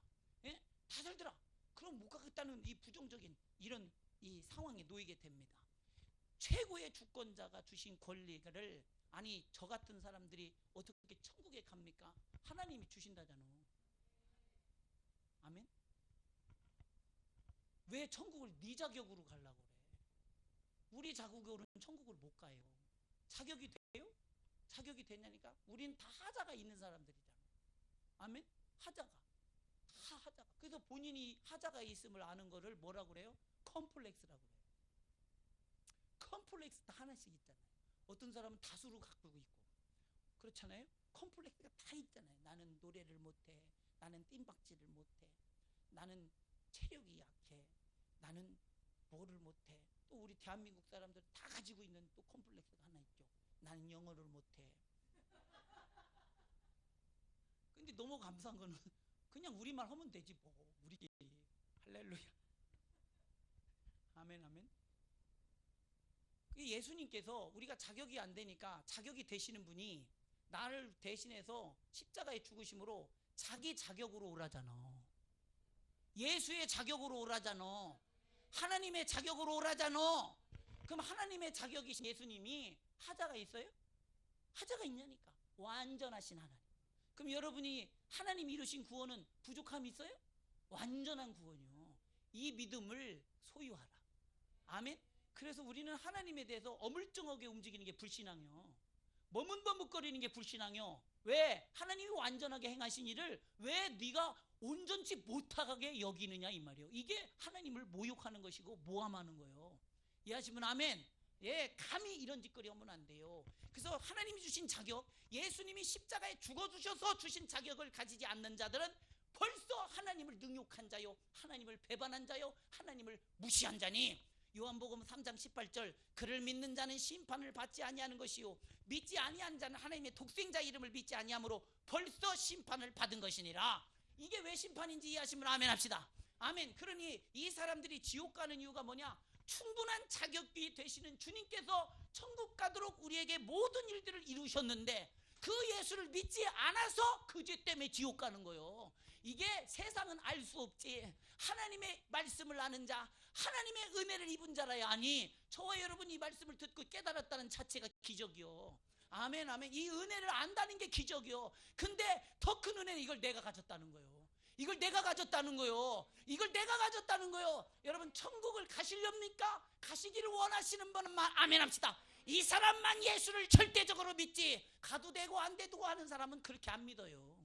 예? 다 살더라. 그럼 못 가겠다는 이 부정적인 이런 이 상황에 놓이게 됩니다. 최고의 주권자가 주신 권리를, 아니 저 같은 사람들이 어떻게 천국에 갑니까? 하나님이 주신다잖아. 아멘. 왜 천국을 네 자격으로 가려고 그래? 우리 자격으로는 천국을 못 가요. 자격이 돼요? 자격이 되냐니까? 우린 다 하자가 있는 사람들이잖아. 아멘. 하자가 다 하자가. 그래서 본인이 하자가 있음을 아는 거를 뭐라고 그래요? 컴플렉스라고 그래요. 컴플렉스 다 하나씩 있잖아요. 어떤 사람은 다수로 갖고 있고 그렇잖아요. 컴플렉스가 다 있잖아요. 나는 노래를 못해, 나는 뜀박질을 못해, 나는 체력이 약해, 나는 뭐를 못해. 또 우리 대한민국 사람들 다 가지고 있는 또 컴플렉스가 하나 있죠. 나는 영어를 못해. 근데 너무 감사한 거는 그냥 우리말 하면 되지 뭐. 우리끼리 할렐루야. 아멘 아멘. 예수님께서 우리가 자격이 안 되니까 자격이 되시는 분이 나를 대신해서 십자가에 죽으심으로 자기 자격으로 오라잖아. 예수의 자격으로 오라잖아. 하나님의 자격으로 오라잖아. 그럼 하나님의 자격이신 예수님이 하자가 있어요? 하자가 있냐니까. 완전하신 하나님. 그럼 여러분이 하나님 이루신 구원은 부족함이 있어요? 완전한 구원이요. 이 믿음을 소유하라. 아멘. 그래서 우리는 하나님에 대해서 어물쩡하게 움직이는 게 불신앙이요. 머뭇머뭇거리는 게 불신앙이요. 왜? 하나님이 완전하게 행하신 일을 왜 네가 온전치 못하게 여기느냐 이 말이에요. 이게 하나님을 모욕하는 것이고 모함하는 거예요. 이해하시면 아멘. 예, 감히 이런 짓거리 하면 안 돼요. 그래서 하나님이 주신 자격, 예수님이 십자가에 죽어주셔서 주신 자격을 가지지 않는 자들은 벌써 하나님을 능욕한 자요, 하나님을 배반한 자요, 하나님을 무시한 자니, 요한복음 3장 18절, 그를 믿는 자는 심판을 받지 아니하는 것이요 믿지 아니한 자는 하나님의 독생자 이름을 믿지 아니함으로 벌써 심판을 받은 것이니라. 이게 왜 심판인지 이해하시면 아멘 합시다. 아멘. 그러니 이 사람들이 지옥 가는 이유가 뭐냐? 충분한 자격이 되시는 주님께서 천국 가도록 우리에게 모든 일들을 이루셨는데 그 예수를 믿지 않아서 그 죄 때문에 지옥 가는 거예요. 이게 세상은 알 수 없지. 하나님의 말씀을 아는 자, 하나님의 은혜를 입은 자라야 하니, 저와 여러분이 이 말씀을 듣고 깨달았다는 자체가 기적이요. 아멘 아멘. 이 은혜를 안다는 게 기적이요. 근데 더 큰 은혜는 이걸 내가 가졌다는 거예요. 이걸 내가 가졌다는 거요. 이걸 내가 가졌다는 거요. 여러분 천국을 가시렵니까? 가시기를 원하시는 분은 아멘 합시다. 이 사람만 예수를 절대적으로 믿지, 가도 되고 안 돼도 하는 사람은 그렇게 안 믿어요.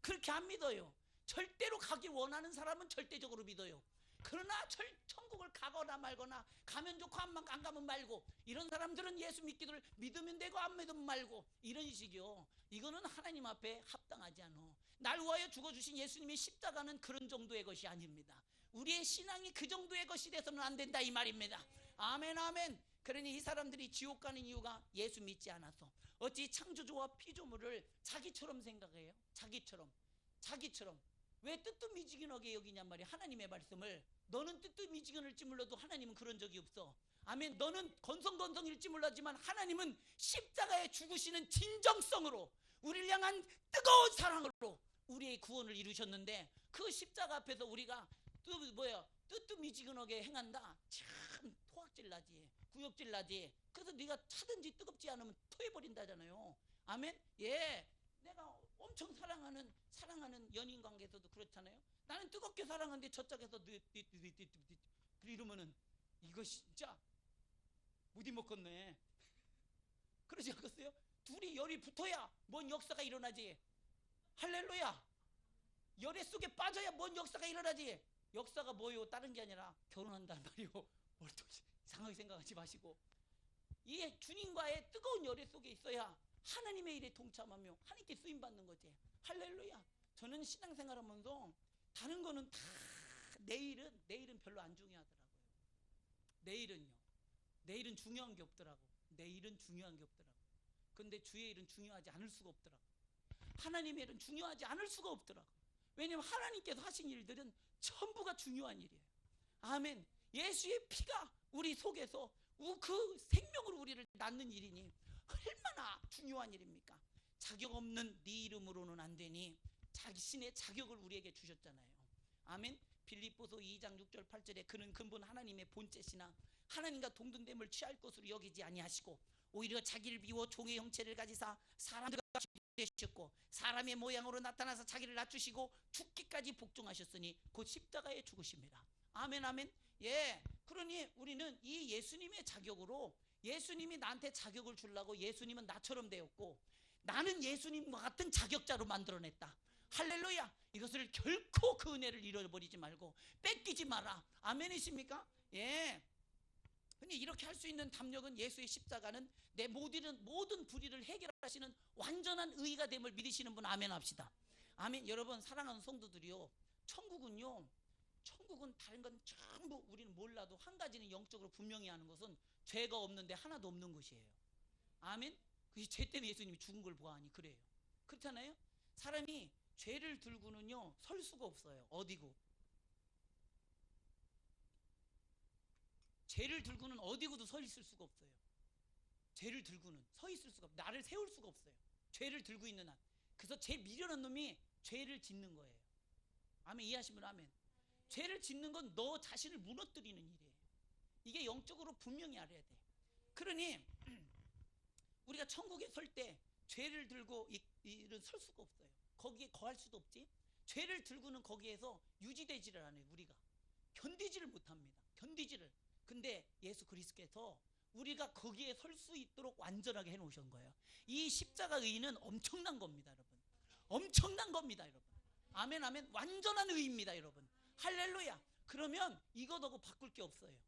그렇게 안 믿어요. 절대로 가기 원하는 사람은 절대적으로 믿어요. 그러나 천국을 가거나 말거나, 가면 좋고 안 가면 말고, 이런 사람들은 예수 믿기를 믿으면 되고 안 믿으면 말고, 이런 식이요. 이거는 하나님 앞에 합당하지 않아. 날 위하여 죽어주신 예수님의 십자가는 그런 정도의 것이 아닙니다. 우리의 신앙이 그 정도의 것이 돼서는 안 된다 이 말입니다. 아멘 아멘. 그러니 이 사람들이 지옥 가는 이유가 예수 믿지 않아서. 어찌 창조주와 피조물을 자기처럼 생각해요? 자기처럼 왜 뜨뜻미지근하게 여기냔 말이야. 하나님의 말씀을 너는 뜨뜻미지근할지 몰라도 하나님은 그런 적이 없어. 아멘. 너는 건성건성일지 몰라지만 하나님은 십자가에 죽으시는 진정성으로, 우리를 향한 뜨거운 사랑으로 우리의 구원을 이루셨는데, 그 십자가 앞에서 우리가 뜨뜻미지근하게 행한다, 참 토악질 나지, 구역질 나지. 그래서 네가 차든지 뜨겁지 않으면 토해버린다잖아요. 아멘. 예, 내가 엄청 사랑하는 연인 관계에서도 그렇잖아요. 나는 뜨겁게 사랑하는데 저쪽에서 이러면은 이거 진짜 못 이먹겠네. 그러지 않겠어요? 둘이 열이 붙어야 뭔 역사가 일어나지. 할렐루야. 열애 속에 빠져야 뭔 역사가 일어나지. 역사가 뭐요? 다른 게 아니라 결혼한단 말이요. 이상하게 생각하지 마시고, 이 주님과의 뜨거운 열애 속에 있어야 하나님의 일에 동참하며 하나님께 쓰임받는 거지. 할렐루야. 저는 신앙생활하면서 다른 거는 다 내일은 별로 안 중요하더라고요. 내일은 중요한 게 없더라고. 내일은 중요한 게 없더라고. 근데 주의 일은 중요하지 않을 수가 없더라고. 하나님의 일은 중요하지 않을 수가 없더라고. 왜냐하면 하나님께서 하신 일들은 전부가 중요한 일이에요. 아멘. 예수의 피가 우리 속에서 그 생명으로 우리를 낳는 일이니 얼마나 중요한 일입니까? 자격 없는 네 이름으로는 안 되니 자신의 자격을 우리에게 주셨잖아요. 아멘. 빌립보서 2장 6절 8절에 그는 근본 하나님의 본체시나 하나님과 동등됨을 취할 것으로 여기지 아니하시고 오히려 자기를 비워 종의 형체를 가지사 사람들과 되셨고 사람의 모양으로 나타나서 자기를 낮추시고 죽기까지 복종하셨으니 곧 십자가에 죽으십니다. 아멘 아멘. 예. 그러니 우리는 이 예수님의 자격으로, 예수님이 나한테 자격을 주려고 예수님은 나처럼 되었고 나는 예수님과 같은 자격자로 만들어냈다. 할렐루야. 이것을 결코 그 은혜를 잃어버리지 말고 뺏기지 마라. 아멘이십니까? 예. 근데 이렇게 할 수 있는 담력은 예수의 십자가는 내 모든 불의를 해결하시는 완전한 의가 됨을 믿으시는 분 아멘 합시다. 아멘. 여러분 사랑하는 성도들이요, 천국은 다른 건 전부 우리는 몰라도 한 가지는 영적으로 분명히 아는 것은 죄가 없는데 하나도 없는 것이에요. 아멘. 그 죄 때문에 예수님이 죽은 걸 보아하니 그래요. 그렇잖아요. 사람이 죄를 들고는요 설 수가 없어요. 어디고 죄를 들고는 어디고도 서 있을 수가 없어요. 죄를 들고는 서 있을 수가 없어요. 나를 세울 수가 없어요. 죄를 들고 있는 한. 그래서 제일 미련한 놈이 죄를 짓는 거예요. 아멘. 이해하시면 아멘. 죄를 짓는 건 너 자신을 무너뜨리는 일이에요. 이게 영적으로 분명히 알아야 돼. 그러니 우리가 천국에 설 때 죄를 들고 일은 설 수가 없어요. 거기에 거할 수도 없지. 죄를 들고는 거기에서 유지되지를 않아요. 우리가 견디지를 못합니다. 근데 예수 그리스도께서 우리가 거기에 설 수 있도록 완전하게 해놓으신 거예요. 이 십자가 의는 엄청난 겁니다, 여러분. 엄청난 겁니다, 여러분. 아멘 아멘. 완전한 의입니다, 여러분. 할렐루야. 그러면 이것하고 바꿀 게 없어요.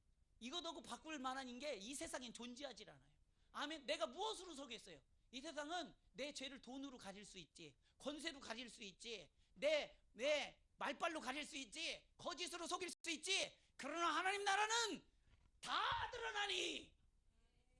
이것하고 바꿀 만한 게 이 세상엔 존재하지 않아요. 아멘. 내가 무엇으로 서겠어요? 이 세상은 내 죄를 돈으로 가질 수 있지, 권세로 가질 수 있지, 내 말빨로 가질 수 있지, 거짓으로 속일 수 있지. 그러나 하나님 나라는 다 드러나니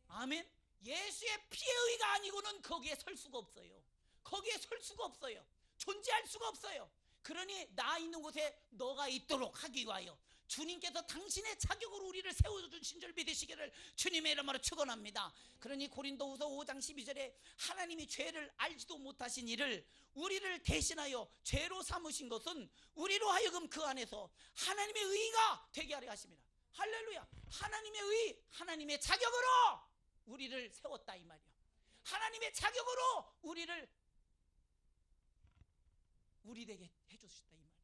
아멘. 예수의 피의 의가 아니고는 거기에 설 수가 없어요. 거기에 설 수가 없어요. 존재할 수가 없어요. 그러니 나 있는 곳에 너가 있도록 하기 위하여 주님께서 당신의 자격으로 우리를 세워주신 줄 믿으시기를 주님의 이름으로 축원합니다. 그러니 고린도후서 5장 12절에 하나님이 죄를 알지도 못하신 이를 우리를 대신하여 죄로 삼으신 것은 우리로 하여금 그 안에서 하나님의 의가 되게 하려 하십니다. 할렐루야. 하나님의 의, 하나님의 자격으로 우리를 세웠다 이 말이야. 하나님의 자격으로 우리 되게 해주셨다 이 말이야.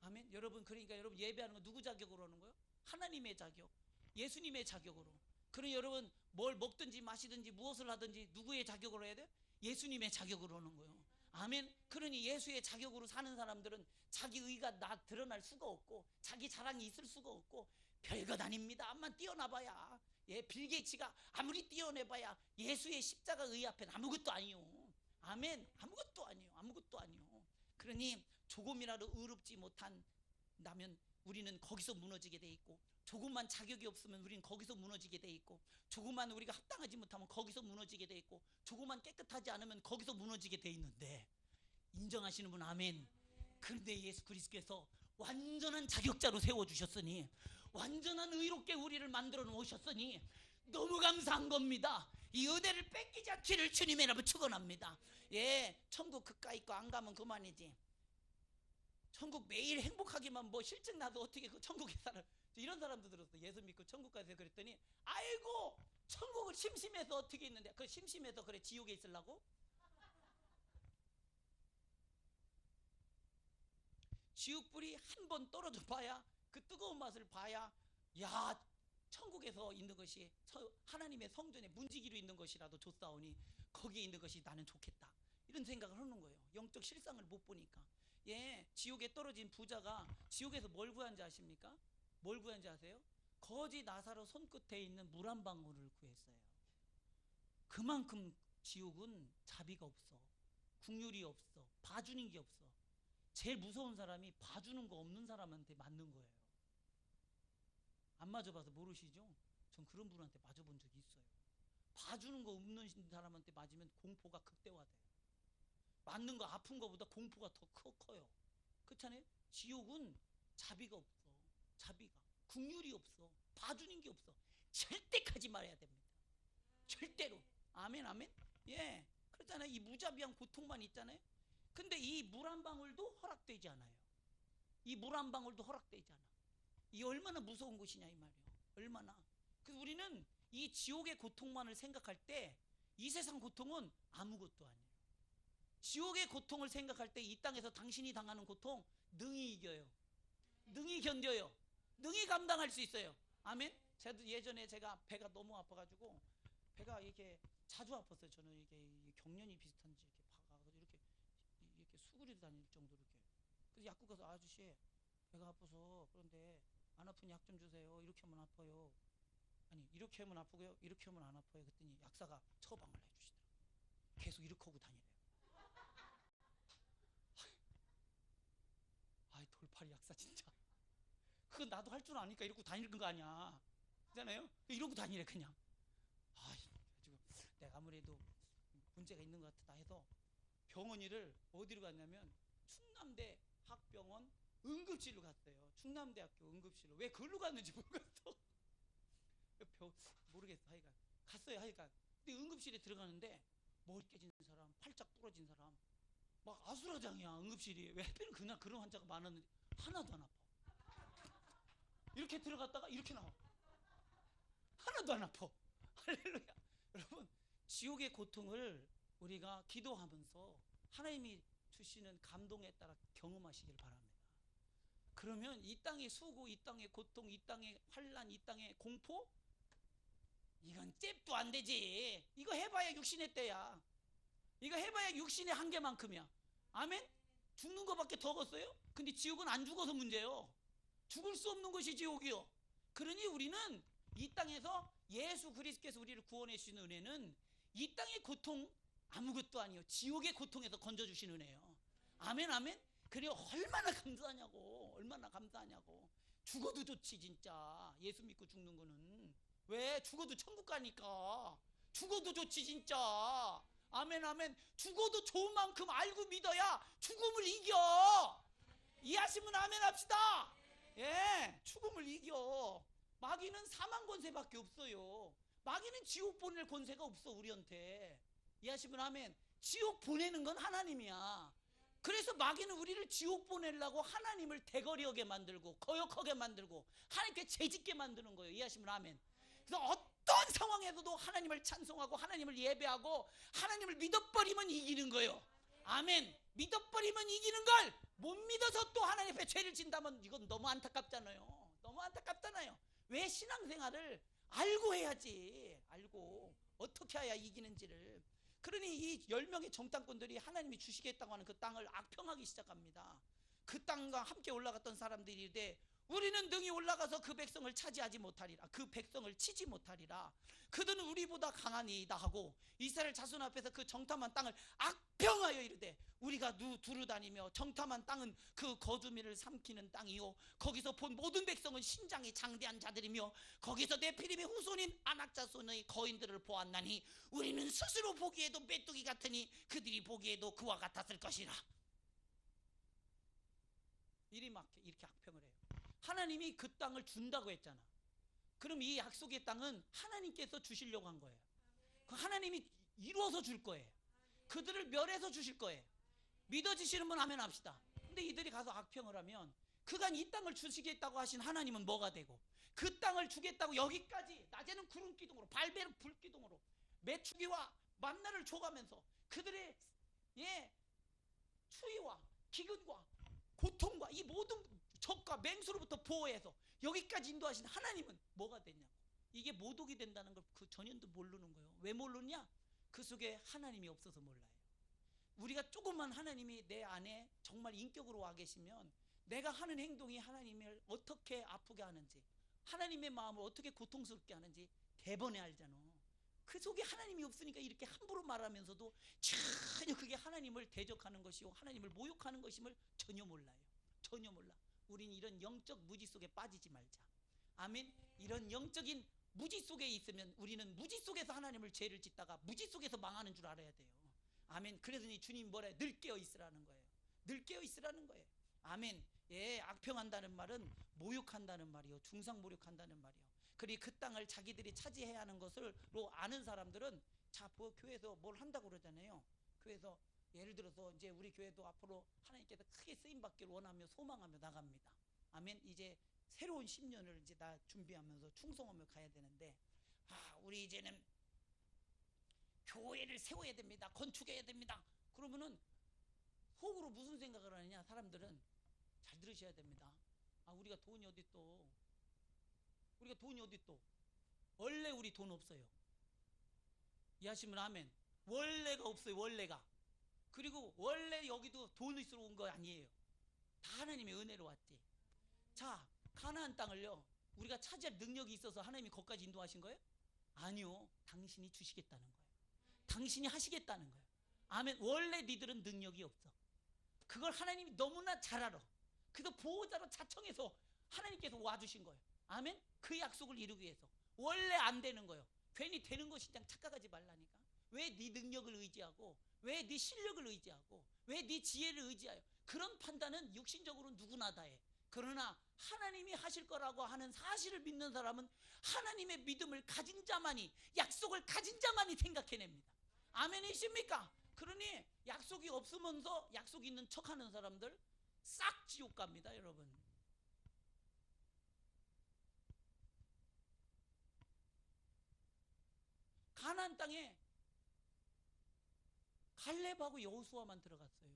아멘. 여러분, 그러니까 여러분 예배하는 거 누구 자격으로 하는 거예요? 하나님의 자격, 예수님의 자격으로. 그러니 여러분 뭘 먹든지 마시든지 무엇을 하든지 누구의 자격으로 해야 돼? 예수님의 자격으로 하는 거예요. 아멘. 그러니 예수의 자격으로 사는 사람들은 자기 의가 드러날 수가 없고 자기 자랑이 있을 수가 없고 별것 아닙니다. 암만 뛰어나봐야, 빌 게이츠가 아무리 뛰어내봐야 예수의 십자가 의 앞엔 아무것도 아니요. 아멘. 아무것도 아니요. 그러니 조금이라도 의롭지 못한다면 우리는 거기서 무너지게 돼 있고, 조금만 자격이 없으면 우리는 거기서 무너지게 돼 있고, 조금만 우리가 합당하지 못하면 거기서 무너지게 돼 있고, 조금만 깨끗하지 않으면 거기서 무너지게 돼 있는데, 인정하시는 분 아멘. 그런데 예수 그리스도께서 완전한 자격자로 세워주셨으니, 완전한 의롭게 우리를 만들어 놓으셨으니 너무 감사한 겁니다. 이 은혜를 뺏기지 않기를 주님의 이름으로 축원합니다. 천국 그까이 거 안 가면 그만이지. 천국 매일 행복하기만 뭐 실증 나도 어떻게 그 천국에 살아. 이런 사람도 들었어. 예수 믿고 천국 가세요 그랬더니 아이고 천국을 심심해서 어떻게 있는데, 그 심심해서 그래 지옥에 있으려고? 지옥불이 한 번 떨어져 봐야, 그 뜨거운 맛을 봐야, 천국에서 있는 것이 하나님의 성전에 문지기로 있는 것이라도 좋사오니 거기에 있는 것이 나는 좋겠다, 이런 생각을 하는 거예요. 영적 실상을 못 보니까. 예, 지옥에 떨어진 부자가 지옥에서 뭘 구한지 아십니까? 뭘 구한지 아세요? 거지 나사로 손끝에 있는 물 한 방울을 구했어요. 그만큼 지옥은 자비가 없어, 국률이 없어, 봐주는 게 없어. 제일 무서운 사람이 봐주는 거 없는 사람한테 맞는 거예요. 안 맞아봐서 모르시죠? 전 그런 분한테 맞아본 적이 있어요. 봐주는 거 없는 사람한테 맞으면 공포가 극대화돼요. 맞는 거 아픈 거보다 공포가 더 커요. 그렇잖아요? 지옥은 자비가 없어. 자비가, 국률이 없어, 봐주는 게 없어. 절대 가지 말아야 됩니다. 절대로. 아멘, 아멘. 예, 그렇잖아요. 이 무자비한 고통만 있잖아요. 근데 이 물 한 방울도 허락되지 않아요. 이 물 한 방울도 허락되지 않아. 이 얼마나 무서운 것이냐 이 말이에요. 얼마나. 그래서 우리는 이 지옥의 고통만을 생각할 때 이 세상 고통은 아무것도 아니에요. 지옥의 고통을 생각할 때 이 땅에서 당신이 당하는 고통 능히 이겨요. 능히 견뎌요. 능히 감당할 수 있어요. 아멘. 저도 예전에 제가 배가 너무 아파가지고, 배가 이렇게 자주 아팠어요. 저는 이게 경련이 비슷한지 이렇게 박아서 이렇게 수그리고 다닐 정도로 이렇게. 그래서 약국 가서, 아저씨 배가 아파서 그런데 안 아픈 약 좀 주세요. 이렇게 하면 아파요. 아니, 이렇게 하면 아프고요, 이렇게 하면 안 아파요. 그랬더니 약사가 처방을 해주시더라고요. 계속 이렇게 하고 다니래요. 아이, 돌팔이 약사 진짜. 그건 나도 할 줄 아니까 이러고 다니는 거 아니야. 그잖아요. 이러고 다니래 그냥. 아, 지금 내가 아무래도 문제가 있는 것 같다 해서 병원 일을 어디로 갔냐면 충남대 학병원 응급실로 갔어요. 충남대학교 응급실로. 왜 그걸로 갔는지 모르겠어. 모르겠어. 하여간 갔어요. 하여간. 근데 응급실에 들어가는데 머리 깨진 사람, 팔짝 부러진 사람, 막 아수라장이야 응급실이. 왜 하필 그런 환자가 많았는데 하나도 안 아파. 이렇게 들어갔다가 이렇게 나와. 하나도 안 아파. 할렐루야. 여러분, 지옥의 고통을 우리가 기도하면서 하나님이 주시는 감동에 따라 경험하시길 바랍니다. 그러면 이 땅의 수고, 이 땅의 고통, 이 땅의 환난, 이 땅의 공포, 이건 잽도 안 되지. 이거 해봐야 육신의 때야. 이거 해봐야 육신의 한계만큼이야. 아멘? 죽는 거밖에 더 없어요? 근데 지옥은 안 죽어서 문제요. 죽을 수 없는 것이 지옥이요. 그러니 우리는 이 땅에서 예수 그리스도께서 우리를 구원해 주시는 은혜는 이 땅의 고통 아무것도 아니요, 지옥의 고통에서 건져주신 은혜예요. 아멘, 아멘. 그래요. 얼마나 감사하냐고. 얼마나 감사하냐고. 죽어도 좋지 진짜. 예수 믿고 죽는 거는. 왜? 죽어도 천국 가니까. 죽어도 좋지 진짜. 아멘, 아멘. 죽어도 좋은 만큼 알고 믿어야 죽음을 이겨. 이해하시면 아멘 합시다. 예, 죽음을 이겨. 마귀는 사망 권세밖에 없어요. 마귀는 지옥 보낼 권세가 없어 우리한테. 이해하시면 아멘. 지옥 보내는 건 하나님이야. 그래서 마귀는 우리를 지옥 보내려고 하나님을 대거리하게 만들고 거역하게 만들고 하나님께 죄짓게 만드는 거예요. 이해하시면 아멘. 그래서 어떤 상황에서도 하나님을 찬송하고 하나님을 예배하고 하나님을 믿어버리면 이기는 거예요. 아멘. 믿어버리면 이기는 걸 못 믿어서 또 하나님 앞에 죄를 진다면 이건 너무 안타깝잖아요. 너무 안타깝잖아요. 왜? 신앙생활을 알고 해야지. 알고 어떻게 해야 이기는지를. 그러니 이 10명의 정탐꾼들이 하나님이 주시겠다고 하는 그 땅을 악평하기 시작합니다. 그 땅과 함께 올라갔던 사람들이 이르되 우리는 능히 올라가서 그 백성을 차지하지 못하리라. 그 백성을 치지 못하리라. 그들은 우리보다 강하니이다 하고 이스라엘 자손 앞에서 그 정탐한 땅을 악평하여 이르되 우리가 두루다니며 정탐한 땅은 그 거두미를 삼키는 땅이요 거기서 본 모든 백성은 신장이 장대한 자들이며 거기서 네피림의 후손인 아낙 자손의 거인들을 보았나니 우리는 스스로 보기에도 메뚜기 같으니 그들이 보기에도 그와 같았을 것이라. 이렇게 악평을 해요. 하나님이 그 땅을 준다고 했잖아. 그럼 이 약속의 땅은 하나님께서 주시려고 한 거예요. 그 하나님이 이루어서 줄 거예요. 그들을 멸해서 주실 거예요. 믿어지시는 분 아멘 합시다. 근데 이들이 가서 악평을 하면 그간 이 땅을 주시겠다고 하신 하나님은 뭐가 되고 그 땅을 주겠다고 여기까지 낮에는 구름 기둥으로 발배는 불 기둥으로 메추기와 만나를 줘가면서 그들의 추위와 기근과 고통과 이 모든 적과 맹수로부터 보호해서 여기까지 인도하신 하나님은 뭐가 됐냐고. 이게 모독이 된다는 걸 그 전현도 모르는 거예요. 왜 모르냐? 그 속에 하나님이 없어서 몰라요. 우리가 조금만 하나님이 내 안에 정말 인격으로 와 계시면 내가 하는 행동이 하나님을 어떻게 아프게 하는지, 하나님의 마음을 어떻게 고통스럽게 하는지 대번에 알잖아. 그 속에 하나님이 없으니까 이렇게 함부로 말하면서도 전혀 그게 하나님을 대적하는 것이요 하나님을 모욕하는 것임을 전혀 몰라요. 전혀 몰라. 우린 이런 영적 무지 속에 빠지지 말자. 아멘. 이런 영적인 무지 속에 있으면 우리는 무지 속에서 하나님을 죄를 짓다가 무지 속에서 망하는 줄 알아야 돼요. 아멘. 그러더니 주님 뭐래? 늘 깨어 있으라는 거예요. 늘 깨어 있으라는 거예요. 아멘. 예, 악평한다는 말은 모욕한다는 말이요, 중상모욕한다는 말이요. 그리고 그 땅을 자기들이 차지해야 하는 것을로 아는 사람들은 자, 교회에서 뭘 한다고 그러잖아요. 교회에서 예를 들어서 이제 우리 교회도 앞으로 하나님께서 크게 쓰임 받기를 원하며 소망하며 나갑니다. 아멘. 이제 새로운 10년을 이제 다 준비하면서 충성하며 가야 되는데, 우리 이제는 교회를 세워야 됩니다. 건축해야 됩니다. 그러면은 속으로 무슨 생각을 하느냐? 사람들은 잘 들으셔야 됩니다. 우리가 돈이 어디 또? 우리가 돈이 어디 또? 원래 우리 돈 없어요. 이해하시면 아멘. 원래가 없어요. 원래가. 그리고 원래 여기도 돈 있으러 온 거 아니에요. 다 하나님의 은혜로 왔지. 자, 가나안 땅을요, 우리가 차지할 능력이 있어서 하나님이 거기까지 인도하신 거예요? 아니요. 당신이 주시겠다는 거예요. 당신이 하시겠다는 거예요. 아멘. 원래 니들은 능력이 없어. 그걸 하나님이 너무나 잘 알아. 그래서 보호자로 자청해서 하나님께서 와주신 거예요. 아멘. 그 약속을 이루기 위해서. 원래 안 되는 거예요. 괜히 되는 것이 그냥 착각하지 말라니까. 왜 네 능력을 의지하고, 왜 네 실력을 의지하고, 왜 네 지혜를 의지하여. 그런 판단은 육신적으로 누구나 다 해. 그러나 하나님이 하실 거라고 하는 사실을 믿는 사람은 하나님의 믿음을 가진 자만이, 약속을 가진 자만이 생각해냅니다. 아멘이십니까? 그러니 약속이 없으면서 약속 있는 척하는 사람들 싹 지옥 갑니다, 여러분. 가나안 땅에 갈렙하고 여호수아만 들어갔어요.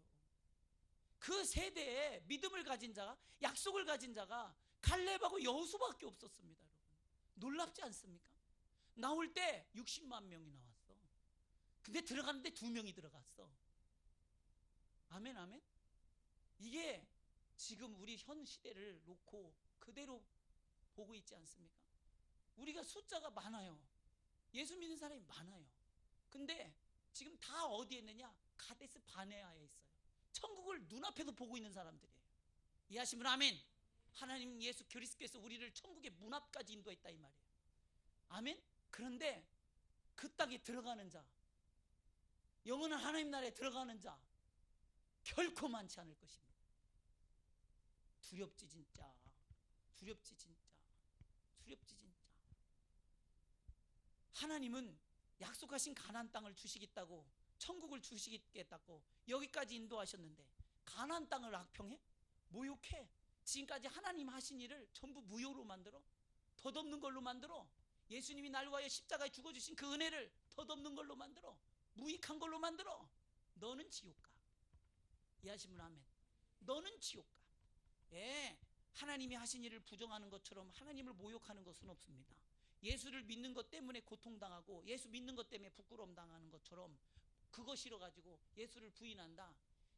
그 세대에 믿음을 가진 자가, 약속을 가진 자가 갈렙하고 여호수아밖에 없었습니다, 여러분. 놀랍지 않습니까? 나올 때 60만 명이 나왔어. 근데 들어가는데 2명이 들어갔어. 아멘, 아멘. 이게 지금 우리 현 시대를 놓고 그대로 보고 있지 않습니까? 우리가 숫자가 많아요. 예수 믿는 사람이 많아요. 근데 지금 다 어디에 있느냐? 가데스 바네아에 있어요. 천국을 눈앞에서 보고 있는 사람들이에요. 이해하시면 아멘. 하나님 예수 그리스도께서 우리를 천국의 문 앞까지 인도했다 이 말이에요. 아멘. 그런데 그 땅에 들어가는 자, 영원한 하나님 나라에 들어가는 자 결코 많지 않을 것입니다. 두렵지 진짜. 두렵지 진짜. 두렵지 진짜. 하나님은 약속하신 가나안 땅을 주시겠다고, 천국을 주시겠다고 여기까지 인도하셨는데 가나안 땅을 악평해? 모욕해? 지금까지 하나님 하신 일을 전부 무효로 만들어? 덧없는 걸로 만들어? 예수님이 날 위하여 십자가에 죽어주신 그 은혜를 덧없는 걸로 만들어? 무익한 걸로 만들어? 너는 지옥 가. 이해하시면 아멘. 너는 지옥 가. 예, 하나님이 하신 일을 부정하는 것처럼 하나님을 모욕하는 것은 없습니다. 예수를 믿는 것 때문에 고통당하고 예수 믿는 것 때문에 부끄러움 당하는 것처럼 그거 싫어가지고 예수를 부인한다.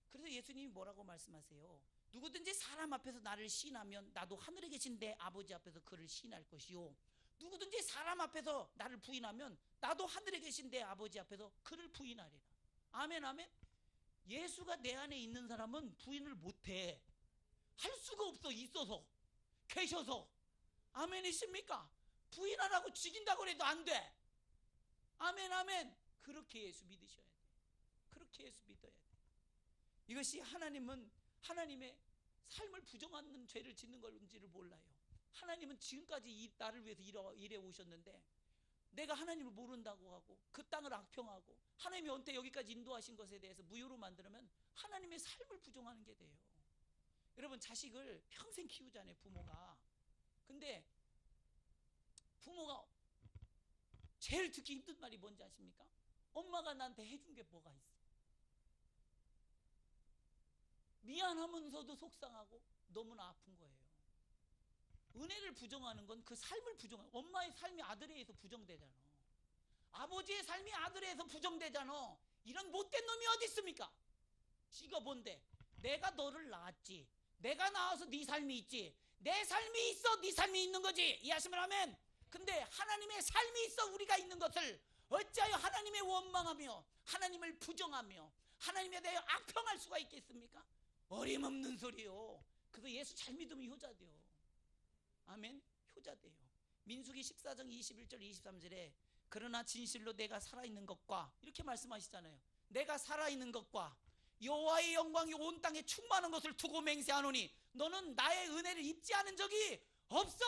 그래서 예수님이 뭐라고 말씀하세요? 누구든지 사람 앞에서 나를 시인하면 나도 하늘에 계신 내 아버지 앞에서 그를 시인할 것이요, 누구든지 사람 앞에서 나를 부인하면 나도 하늘에 계신 내 아버지 앞에서 그를 부인하리라. 아멘, 아멘. 예수가 내 안에 있는 사람은 부인을 못해. 할 수가 없어. 있어서, 계셔서. 아멘이십니까? 부인하라고 죽인다고 해도 안 돼. 아멘, 아멘. 그렇게 예수 믿으셔야 돼. 그렇게 예수 믿어야 돼. 이것이 하나님은 하나님의 삶을 부정하는 죄를 짓는 건지를 몰라요. 하나님은 지금까지 나를 위해서 일해 오셨는데 내가 하나님을 모른다고 하고 그 땅을 악평하고 하나님이 언제 여기까지 인도하신 것에 대해서 무효로 만들면 하나님의 삶을 부정하는 게 돼요. 여러분, 자식을 평생 키우잖아요, 부모가. 근데 부모가 제일 듣기 힘든 말이 뭔지 아십니까? 엄마가 나한테 해준 게 뭐가 있어? 미안하면서도 속상하고 너무나 아픈 거예요. 은혜를 부정하는 건 그 삶을 부정하는, 엄마의 삶이 아들에 의해서 부정되잖아. 아버지의 삶이 아들에서 부정되잖아. 이런 못된 놈이 어디 있습니까? 지가 뭔데? 내가 너를 낳았지. 내가 낳아서 네 삶이 있지. 내 삶이 있어 네 삶이 있는 거지. 이해하시면 아멘. 근데 하나님의 삶이 있어 우리가 있는 것을 어찌하여 하나님의 원망하며 하나님을 부정하며 하나님에 대해 악평할 수가 있겠습니까? 어림없는 소리요. 그래서 예수 잘 믿으면 효자 돼요. 아멘. 효자 돼요. 민수기 14장 21절 23절에 그러나 진실로 내가 살아있는 것과 이렇게 말씀하시잖아요. 내가 살아있는 것과 여호와의 영광이 온 땅에 충만한 것을 두고 맹세하노니 너는 나의 은혜를 입지 않은 적이 없어.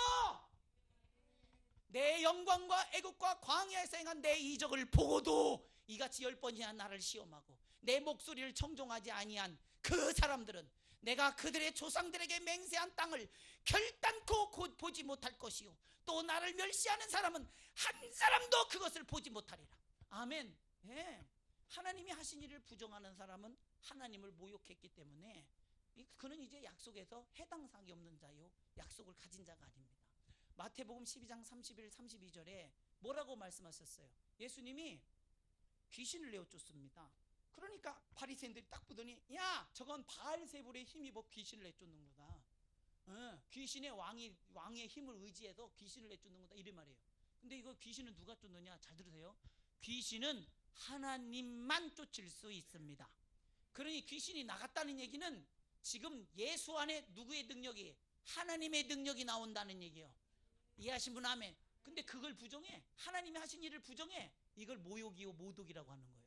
내 영광과 애국과 광야에서 행한 내 이적을 보고도 이같이 10번이나 나를 시험하고 내 목소리를 청종하지 아니한 그 사람들은 내가 그들의 조상들에게 맹세한 땅을 결단코 곧 보지 못할 것이요 또 나를 멸시하는 사람은 한 사람도 그것을 보지 못하리라. 아멘. 예. 하나님이 하신 일을 부정하는 사람은 하나님을 모욕했기 때문에 그는 이제 약속에서 해당 사항이 없는 자요 약속을 가진 자가 아닙니다. 마태복음 12장 31, 32절에 뭐라고 말씀하셨어요? 예수님이 귀신을 내어 쫓습니다. 그러니까 바리새인들이 딱 보더니 야 저건 바알세불의 힘입어 귀신을 내쫓는 거다. 귀신의 왕의 힘을 의지해서 귀신을 내쫓는 거다 이래 말이에요. 근데 이거 귀신은 누가 쫓느냐? 잘 들으세요. 귀신은 하나님만 쫓을 수 있습니다. 그러니 귀신이 나갔다는 얘기는 지금 예수 안에 누구의 능력이? 하나님의 능력이 나온다는 얘기예요. 이해하신 분 아멘. 근데 그걸 부정해. 하나님이 하신 일을 부정해. 이걸 모욕이요 모독이라고 하는 거예요.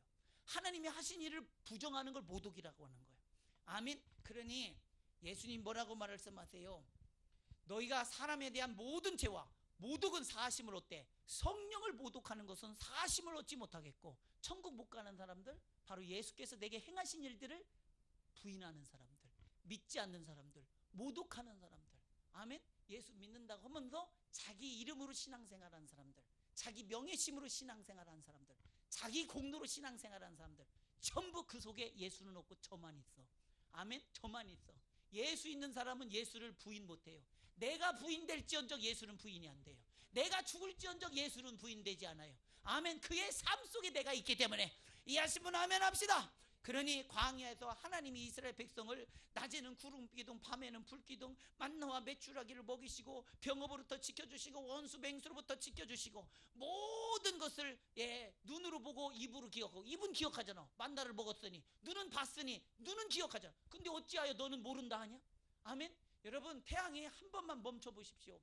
하나님이 하신 일을 부정하는 걸 모독이라고 하는 거예요. 아멘. 그러니 예수님 뭐라고 말씀하세요? 너희가 사람에 대한 모든 죄와 모독은 사하심을 얻되 성령을 모독하는 것은 사하심을 얻지 못하겠고 천국 못 가는 사람들 바로 예수께서 내게 행하신 일들을 부인하는 사람들, 믿지 않는 사람들, 모독하는 사람들. 아멘. 예수 믿는다고 하면서 자기 이름으로 신앙생활하는 사람들, 자기 명예심으로 신앙생활하는 사람들, 자기 공로로 신앙생활하는 사람들 전부 그 속에 예수는 없고 저만 있어. 아멘. 저만 있어. 예수 있는 사람은 예수를 부인 못해요. 내가 부인될지언정 예수는 부인이 안 돼요. 내가 죽을지언정 예수는 부인되지 않아요. 아멘. 그의 삶 속에 내가 있기 때문에 이해하신 분 아멘 합시다. 그러니 광야에서 하나님이 이스라엘 백성을 낮에는 구름기둥 밤에는 불기둥 만나와 메추라기를 먹이시고 병업으로부터 지켜주시고 원수 맹수로부터 지켜주시고 모든 것을 눈으로 보고 입으로 기억하고 입은 기억하잖아. 만나를 먹었으니 눈은 봤으니 눈은 기억하잖아. 근데 어찌하여 너는 모른다 하냐? 아멘. 여러분 태양이 한 번만 멈춰 보십시오.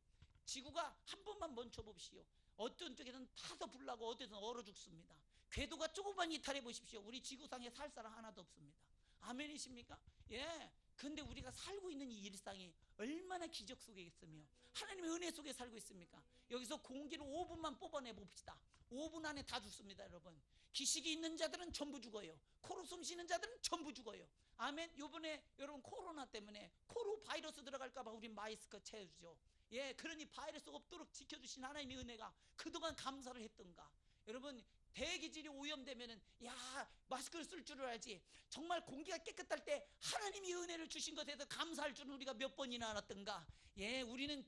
지구가 한 번만 멈춰 봅시오. 어떤 쪽에는 타서 불나고 어디서는 얼어 죽습니다. 궤도가 조금만 이탈해 보십시오. 우리 지구상에 살 사람 하나도 없습니다. 아멘이십니까? 예. 근데 우리가 살고 있는 이 일상이 얼마나 기적 속에 있으며 하나님의 은혜 속에 살고 있습니까? 여기서 공기를 5분만 뽑아내 봅시다. 5분 안에 다 죽습니다, 여러분. 기식이 있는 자들은 전부 죽어요. 코로 숨 쉬는 자들은 전부 죽어요. 아멘. 요번에 여러분 코로나 때문에 코로 바이러스 들어갈까봐 우리 마스크 채워주죠. 예, 그러니 바이러스 없도록 지켜주신 하나님의 은혜가 그동안 감사를 했던가. 여러분 대기질이 오염되면은 야 마스크를 쓸 줄 알지. 정말 공기가 깨끗할 때 하나님이 은혜를 주신 것에서 감사할 줄은 우리가 몇 번이나 알았던가. 예, 우리는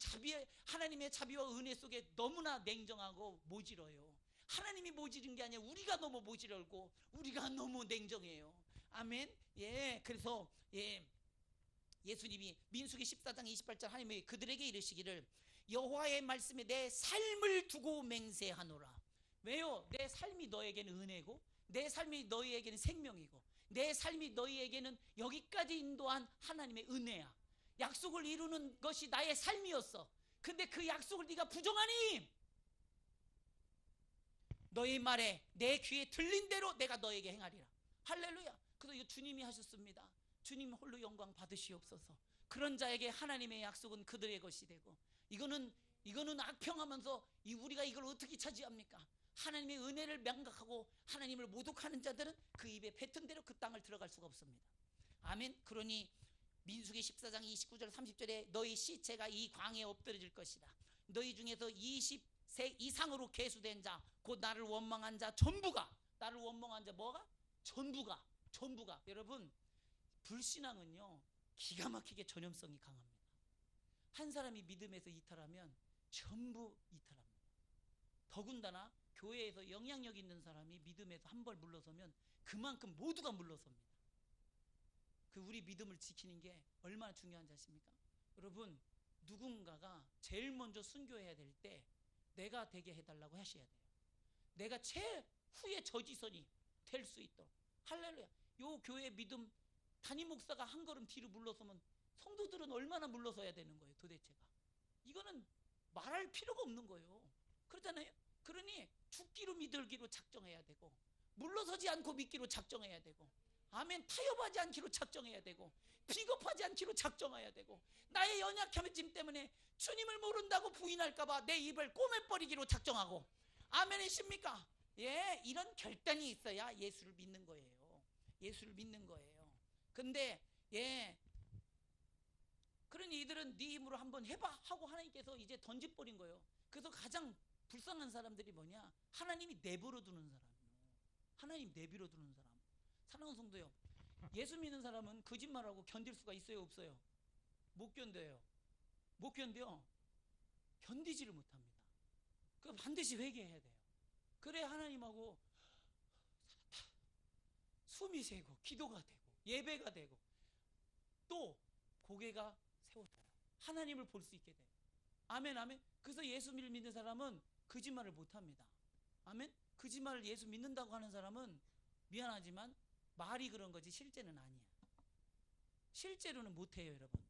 하나님의 자비와 은혜 속에 너무나 냉정하고 모질어요. 하나님이 모질은 게 아니라 우리가 너무 모질하고 우리가 너무 냉정해요. 아멘. 예, 그래서 예수님이 민수기 14장 28절 하나님이 그들에게 이르시기를 여호와의 말씀에 내 삶을 두고 맹세하노라. 왜요? 내 삶이 너에게는 은혜고 내 삶이 너희에게는 생명이고 내 삶이 너희에게는 여기까지 인도한 하나님의 은혜야. 약속을 이루는 것이 나의 삶이었어. 근데 그 약속을 네가 부정하니 너희 말에 내 귀에 들린 대로 내가 너에게 행하리라. 할렐루야. 그래서 주님이 하셨습니다. 주님 홀로 영광 받으시옵소서. 그런 자에게 하나님의 약속은 그들의 것이 되고 이거는 악평하면서 우리가 이걸 어떻게 차지합니까? 하나님의 은혜를 명각하고 하나님을 모독하는 자들은 그 입에 뱉은 대로 그 땅을 들어갈 수가 없습니다. 아멘. 그러니 민수기 14장 29절 30절에 너희 시체가 이 광야에 엎드려질 것이다. 너희 중에서 20세 이상으로 계수된 자 곧 나를 원망한 자 전부가 나를 원망한 자 뭐가? 전부가 여러분 불신앙은요 기가 막히게 전염성이 강합니다. 한 사람이 믿음에서 이탈하면 전부 이탈합니다. 더군다나 교회에서 영향력 있는 사람이 믿음에서 한 번 물러서면 그만큼 모두가 물러섭니다. 그 우리 믿음을 지키는 게 얼마나 중요한지 아십니까? 여러분, 누군가가 제일 먼저 순교해야 될 때 내가 되게 해달라고 하셔야 돼요. 내가 최후의 저지선이 될 수 있도록. 할렐루야. 요 교회 믿음 담임 목사가 한 걸음 뒤로 물러서면 성도들은 얼마나 물러서야 되는 거예요, 도대체가. 이거는 말할 필요가 없는 거예요. 그렇잖아요. 그러니 죽기로 믿을기로 작정해야 되고, 물러서지 않고 믿기로 작정해야 되고, 아멘, 타협하지 않기로 작정해야 되고, 비겁하지 않기로 작정해야 되고, 나의 연약함짐 때문에 주님을 모른다고 부인할까봐 내 입을 꼬매버리기로 작정하고, 아멘이십니까? 예, 이런 결단이 있어야 예수를 믿는 거예요. 예수를 믿는 거예요. 근데 예, 그러니 이들은 네 힘으로 한번 해봐 하고 하나님께서 이제 던져버린 거예요. 그래서 가장 불쌍한 사람들이 뭐냐? 하나님이 내버려 두는 사람이에요. 하나님 내버려 두는 사람. 사랑하는 성도요, 예수 믿는 사람은 거짓말하고 견딜 수가 있어요, 없어요? 못 견뎌요. 못 견뎌. 견디지를 못합니다. 그 반드시 회개해야 돼요. 그래 하나님하고 숨이 새고 기도가 되고 예배가 되고 또 고개가 세워져요. 하나님을 볼 수 있게 돼요. 아멘, 아멘. 그래서 예수 믿는 사람은 거짓말을 못합니다. 아멘. 거짓말을 예수 믿는다고 하는 사람은 미안하지만 말이 그런 거지 실제는 아니야. 실제로는 못해요, 여러분.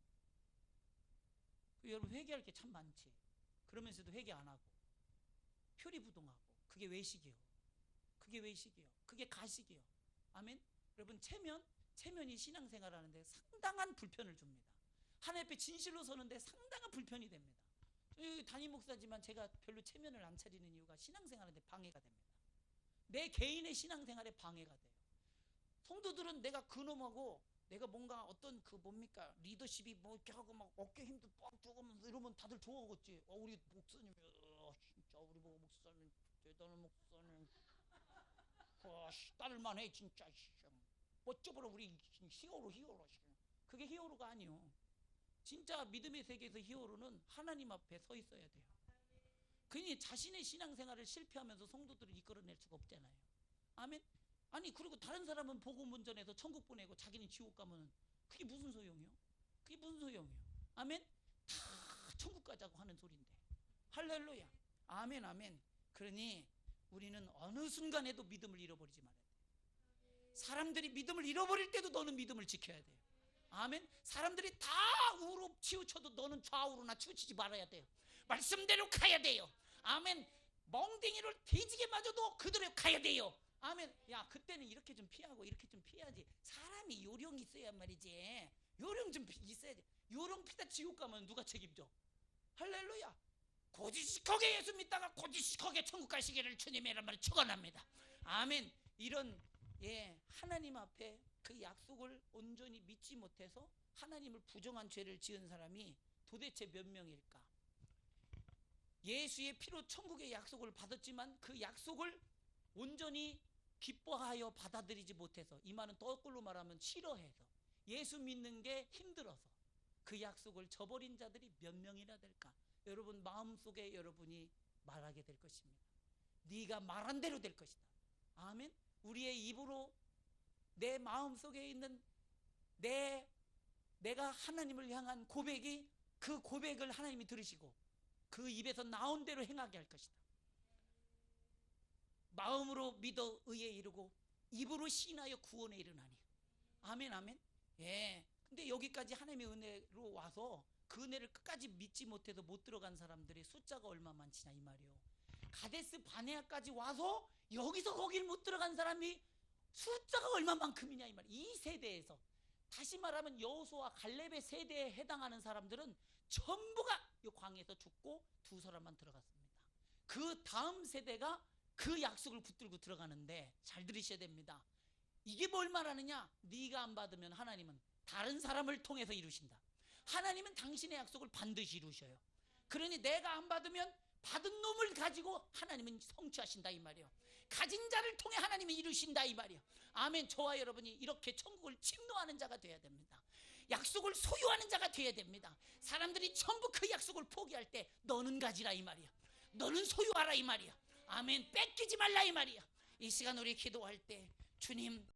여러분 회개할 게 참 많지. 그러면서도 회개 안 하고 표리부동하고. 그게 외식이요. 그게 외식이요. 그게 가식이요. 아멘. 여러분 체면이 신앙생활 하는데 상당한 불편을 줍니다. 하나님 앞에 진실로 서는데 상당한 불편이 됩니다. 담임 목사지만 제가 별로 체면을 안 차리는 이유가 신앙생활하는데 방해가 됩니다. 내 개인의 신앙생활에 방해가 돼요. 성도들은 내가 그놈하고 내가 뭔가 어떤 그 뭡니까 리더십이 뭐 이렇게 하고 막 어깨 힘도 빡 주고 이러면 다들 좋아하겠지. 우리 목사님, 진짜 우리 보고 목사님 대단한 목사님, 딸만해 진짜. 어쩌보라 우리 히어로. 그게 히어로가 아니요. 진짜 믿음의 세계에서 히어로는 하나님 앞에 서 있어야 돼요. 그니 자신의 신앙생활을 실패하면서 성도들을 이끌어낼 수가 없잖아요. 아멘. 아니 그리고 다른 사람은 복음 운전해서 천국 보내고 자기는 지옥 가면 그게 무슨 소용이요? 그게 무슨 소용이요? 아멘. 다 천국 가자고 하는 소리인데. 할렐루야. 아멘, 아멘. 그러니 우리는 어느 순간에도 믿음을 잃어버리지 말아야 돼. 사람들이 믿음을 잃어버릴 때도 너는 믿음을 지켜야 돼요. 아멘. 사람들이 다 우로 치우쳐도 너는 좌우로나 치우치지 말아야 돼요. 말씀대로 가야 돼요. 아멘. 멍댕이를 뒤지게 맞아도 그대로 가야 돼요. 아멘. 야, 그때는 이렇게 좀 피하고 이렇게 좀 피해야지. 사람이 요령이 있어야 말이지. 요령 좀 있어야지. 요령 피다 지옥 가면 누가 책임져? 할렐루야. 고지식하게 예수 믿다가 고지식하게 천국 가시기를 주님의 이름으로 축원합니다. 아멘. 이런 하나님 앞에 그 약속을 온전히 믿지 못해서 하나님을 부정한 죄를 지은 사람이 도대체 몇 명일까? 예수의 피로 천국의 약속을 받았지만 그 약속을 온전히 기뻐하여 받아들이지 못해서, 이 말은 거꾸로 말하면 싫어해서, 예수 믿는 게 힘들어서 그 약속을 저버린 자들이 몇 명이나 될까? 여러분 마음속에 여러분이 말하게 될 것입니다. 네가 말한 대로 될 것이다. 아멘. 우리의 입으로 내 마음속에 있는 내가 하나님을 향한 고백이, 그 고백을 하나님이 들으시고 그 입에서 나온 대로 행하게 할 것이다. 마음으로 믿어 의에 이르고 입으로 신하여 구원에 이르나니. 아멘, 아멘. 예. 근데 여기까지 하나님의 은혜로 와서 그 은혜를 끝까지 믿지 못해서 못 들어간 사람들의 숫자가 얼마 많지냐 이 말이요. 가데스 바네아까지 와서 여기서 거길 못 들어간 사람이 숫자가 얼마만큼이냐 이 말이에요. 이 세대에서, 다시 말하면 여호수아 갈렙의 세대에 해당하는 사람들은 전부가 이 광에서 죽고 두 사람만 들어갔습니다. 그 다음 세대가 그 약속을 붙들고 들어가는데 잘 들으셔야 됩니다. 이게 뭘 말하느냐? 네가 안 받으면 하나님은 다른 사람을 통해서 이루신다. 하나님은 당신의 약속을 반드시 이루셔요. 그러니 내가 안 받으면 받은 놈을 가지고 하나님은 성취하신다 이 말이에요. 가진 자를 통해 하나님이 이루신다 이 말이에요. 아멘. 저와 여러분이 이렇게 천국을 침노하는 자가 되어야 됩니다. 약속을 소유하는 자가 되어야 됩니다. 사람들이 전부 그 약속을 포기할 때 너는 가지라 이 말이야. 너는 소유하라 이 말이야. 아멘. 뺏기지 말라 이 말이야. 이 시간 우리 기도할 때 주님